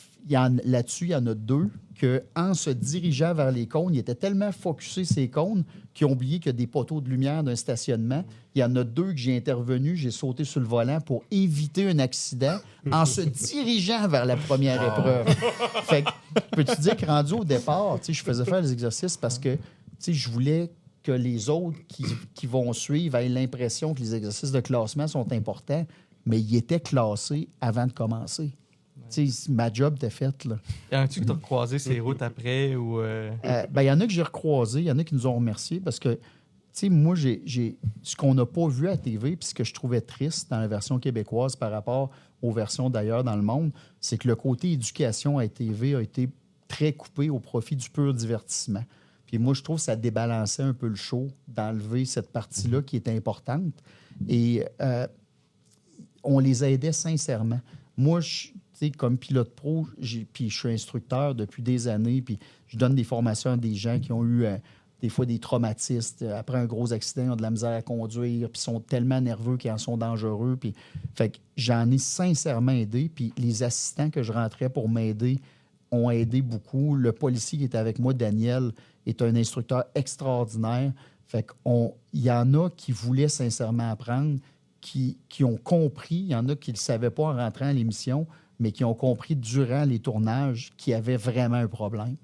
là-dessus, il y en a 2 qu'en se dirigeant vers les cônes, ils étaient tellement focusés ces cônes qu'ils ont oublié qu'il y a des poteaux de lumière d'un stationnement. Il y en a 2 que j'ai intervenu, j'ai sauté sur le volant pour éviter un accident en se dirigeant vers la première épreuve. Fait que, peux-tu dire que rendu au départ, je faisais faire les exercices parce que je voulais que les autres qui vont suivre aient l'impression que les exercices de classement sont importants, mais ils étaient classés avant de commencer. Ma job était faite. Y en a-tu que tu as croisé ces routes après? Ou il y en a que j'ai recroisé, il y en a qui nous ont remerciés parce que moi, ce qu'on n'a pas vu à TV, puis ce que je trouvais triste dans la version québécoise par rapport aux versions d'ailleurs dans le monde, c'est que le côté éducation à TV a été très coupé au profit du pur divertissement. Puis moi, je trouve que ça débalançait un peu le show d'enlever cette partie-là qui est importante. Et on les aidait sincèrement. Moi, comme pilote pro, puis je suis instructeur depuis des années, puis je donne des formations à des gens qui ont eu des fois des traumatismes. Après un gros accident, ils ont de la misère à conduire, puis sont tellement nerveux qu'ils en sont dangereux. Puis, fait que j'en ai sincèrement aidé, puis les assistants que je rentrais pour m'aider ont aidé beaucoup. Le policier qui était avec moi, Daniel, est un instructeur extraordinaire. Fait qu'il y en a qui voulaient sincèrement apprendre, qui ont compris. Il y en a qui ne le savaient pas en rentrant à l'émission, mais qui ont compris durant les tournages qu'il y avait vraiment un problème.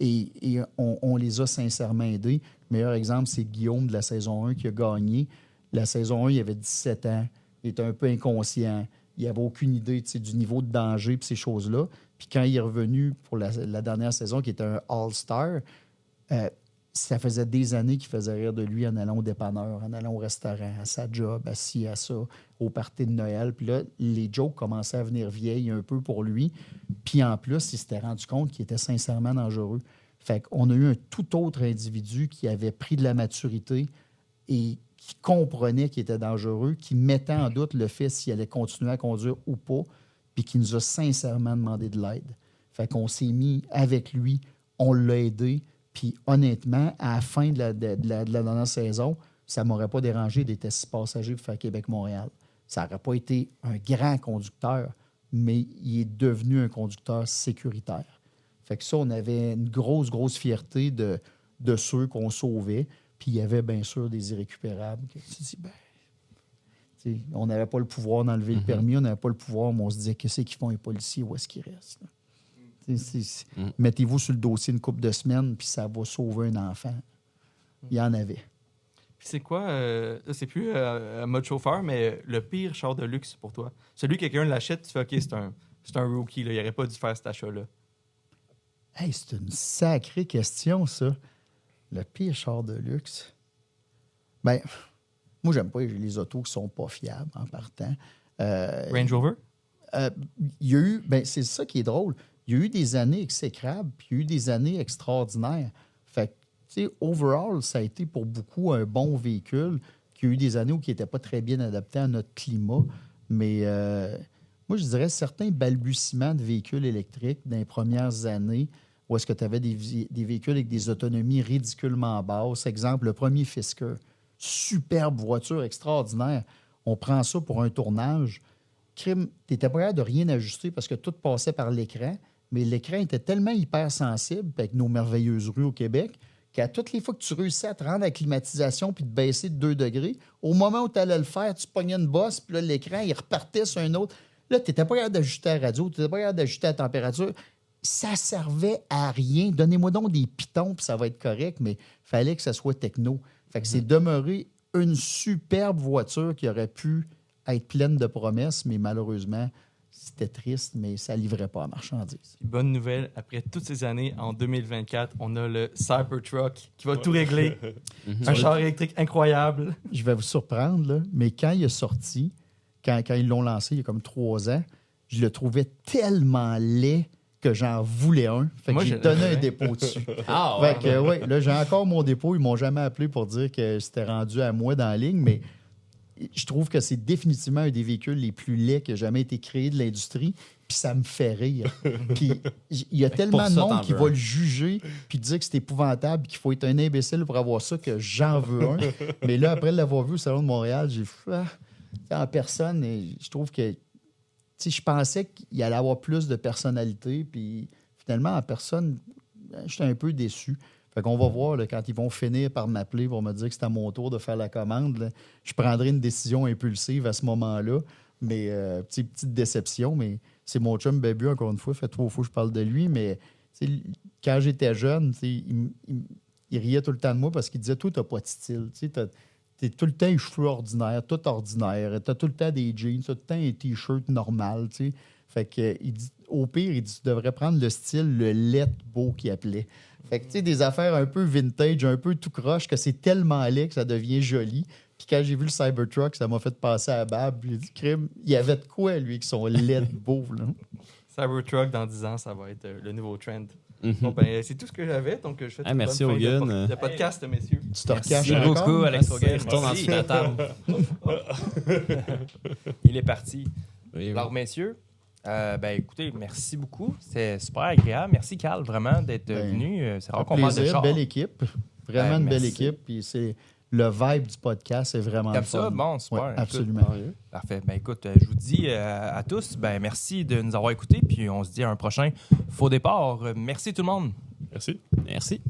Et on les a sincèrement aidés. Le meilleur exemple, c'est Guillaume de la saison 1 qui a gagné. La saison 1, il avait 17 ans. Il était un peu inconscient. Il n'avait aucune idée du niveau de danger et ces choses-là. Puis quand il est revenu pour la dernière saison, qui était un All-Star, ça faisait des années qu'il faisait rire de lui en allant au dépanneur, en allant au restaurant, à sa job, assis à ça, au party de Noël. Puis là, les jokes commençaient à venir vieilles un peu pour lui. Puis en plus, il s'était rendu compte qu'il était sincèrement dangereux. Fait qu'on a eu un tout autre individu qui avait pris de la maturité et qui comprenait qu'il était dangereux, qui mettait en doute le fait s'il allait continuer à conduire ou pas, puis qui nous a sincèrement demandé de l'aide. Fait qu'on s'est mis avec lui, on l'a aidé. Puis honnêtement, à la fin de la dernière saison, ça ne m'aurait pas dérangé d'être 6 passagers pour faire Québec-Montréal. Ça n'aurait pas été un grand conducteur, mais il est devenu un conducteur sécuritaire. Fait que ça, on avait une grosse, grosse fierté de ceux qu'on sauvait. Puis il y avait bien sûr des irrécupérables. On n'avait pas le pouvoir d'enlever le permis, on n'avait pas le pouvoir, mais on se disait qu'est-ce qu'ils font les policiers, où est-ce qu'ils restent? Mettez-vous sur le dossier une couple de semaines, puis ça va sauver un enfant. Il y en avait. Puis c'est quoi, c'est plus un mode chauffeur, mais le pire char de luxe pour toi? Celui que quelqu'un l'achète, tu fais OK, c'est un rookie, là, il n'aurait pas dû faire cet achat-là. Hey, c'est une sacrée question, ça. Le pire char de luxe. Ben, moi, j'aime pas les autos qui sont pas fiables en partant. Range Rover? Il y a eu, c'est ça qui est drôle. Il y a eu des années exécrables, puis il y a eu des années extraordinaires. Fait que, tu sais, overall, ça a été pour beaucoup un bon véhicule. Il y a eu des années où il n'était pas très bien adapté à notre climat. Mais moi, je dirais certains balbutiements de véhicules électriques dans les premières années où est-ce que tu avais des véhicules avec des autonomies ridiculement basses. Exemple, le premier Fisker. Superbe voiture extraordinaire. On prend ça pour un tournage. Tu n'étais pas capable de rien ajuster parce que tout passait par l'écran. Mais l'écran était tellement hypersensible avec nos merveilleuses rues au Québec qu'à toutes les fois que tu réussissais à te rendre à la climatisation puis de baisser de 2 degrés, au moment où tu allais le faire, tu pognais une bosse, puis là, l'écran, il repartait sur un autre. Là, tu n'étais pas capable d'ajuster la radio, tu n'étais pas capable d'ajuster la température. Ça servait à rien. Donnez-moi donc des pitons, puis ça va être correct, mais il fallait que ça soit techno. Fait que c'est demeuré une superbe voiture qui aurait pu être pleine de promesses, mais malheureusement, c'était triste, mais ça ne livrait pas à marchandises. Bonne nouvelle, après toutes ces années, en 2024, on a le Cybertruck qui va tout régler. Un char électrique incroyable. Je vais vous surprendre, là, mais quand il est sorti, quand ils l'ont lancé il y a comme 3 ans, je le trouvais tellement laid que j'en voulais un. Fait que moi, j'ai donné un dépôt dessus. Ah ouais. Fait que, ouais, là, j'ai encore mon dépôt. Ils m'ont jamais appelé pour dire que c'était rendu à moi dans la ligne, mais je trouve que c'est définitivement un des véhicules les plus laids qui a jamais été créé de l'industrie. Puis ça me fait rire. Puis il y a tellement de monde qui va le juger puis dire que c'est épouvantable qu'il faut être un imbécile pour avoir ça que j'en veux un. Mais là, après l'avoir vu au Salon de Montréal, j'ai fait en personne et je trouve que je pensais qu'il allait avoir plus de personnalité, puis finalement, en personne, j'étais un peu déçu. Fait qu'on va voir, là, quand ils vont finir par m'appeler pour me dire que c'est à mon tour de faire la commande, là, je prendrai une décision impulsive à ce moment-là. Mais petite déception, mais c'est mon chum Babu, encore une fois. Ça fait 3 fois que je parle de lui, mais quand j'étais jeune, il riait tout le temps de moi parce qu'il disait « Toi, t'as pas de style. T'es tout le temps les cheveux ordinaires, tout ordinaire. T'as tout le temps des jeans, tout le temps un T-shirt normal. » Fait que, au pire, il dit « Tu devrais prendre le style, le let beau qu'il appelait. » Fait que, des affaires un peu vintage, un peu tout croche, que c'est tellement laid que ça devient joli. Puis quand j'ai vu le Cybertruck, ça m'a fait passer à Bab. J'ai dit, crime, il y avait de quoi, lui, qui sont laids beaux, là. Cybertruck, dans 10 ans, ça va être le nouveau trend. Mm-hmm. Bon, ben, c'est tout ce que j'avais. Donc, je fais une merci, bonne fin Hogan. de podcast, messieurs. Tu te recaches Merci encore? beaucoup, Alex Hogan. Retourne en dessous de la table. Il est parti. Oui, Alors, messieurs, écoutez, merci beaucoup. C'est super agréable. Merci, Carl, vraiment, d'être venu. C'est rare qu'on parle de char. Belle équipe. Vraiment une belle merci. équipe. Puis c'est le vibe du podcast, c'est vraiment Comme le fun. ça, bon, super. Ouais, Écoute, absolument. parfait. Écoute, je vous dis à tous, merci de nous avoir écoutés. Puis on se dit à un prochain Faux Départ. Merci tout le monde. Merci. Merci.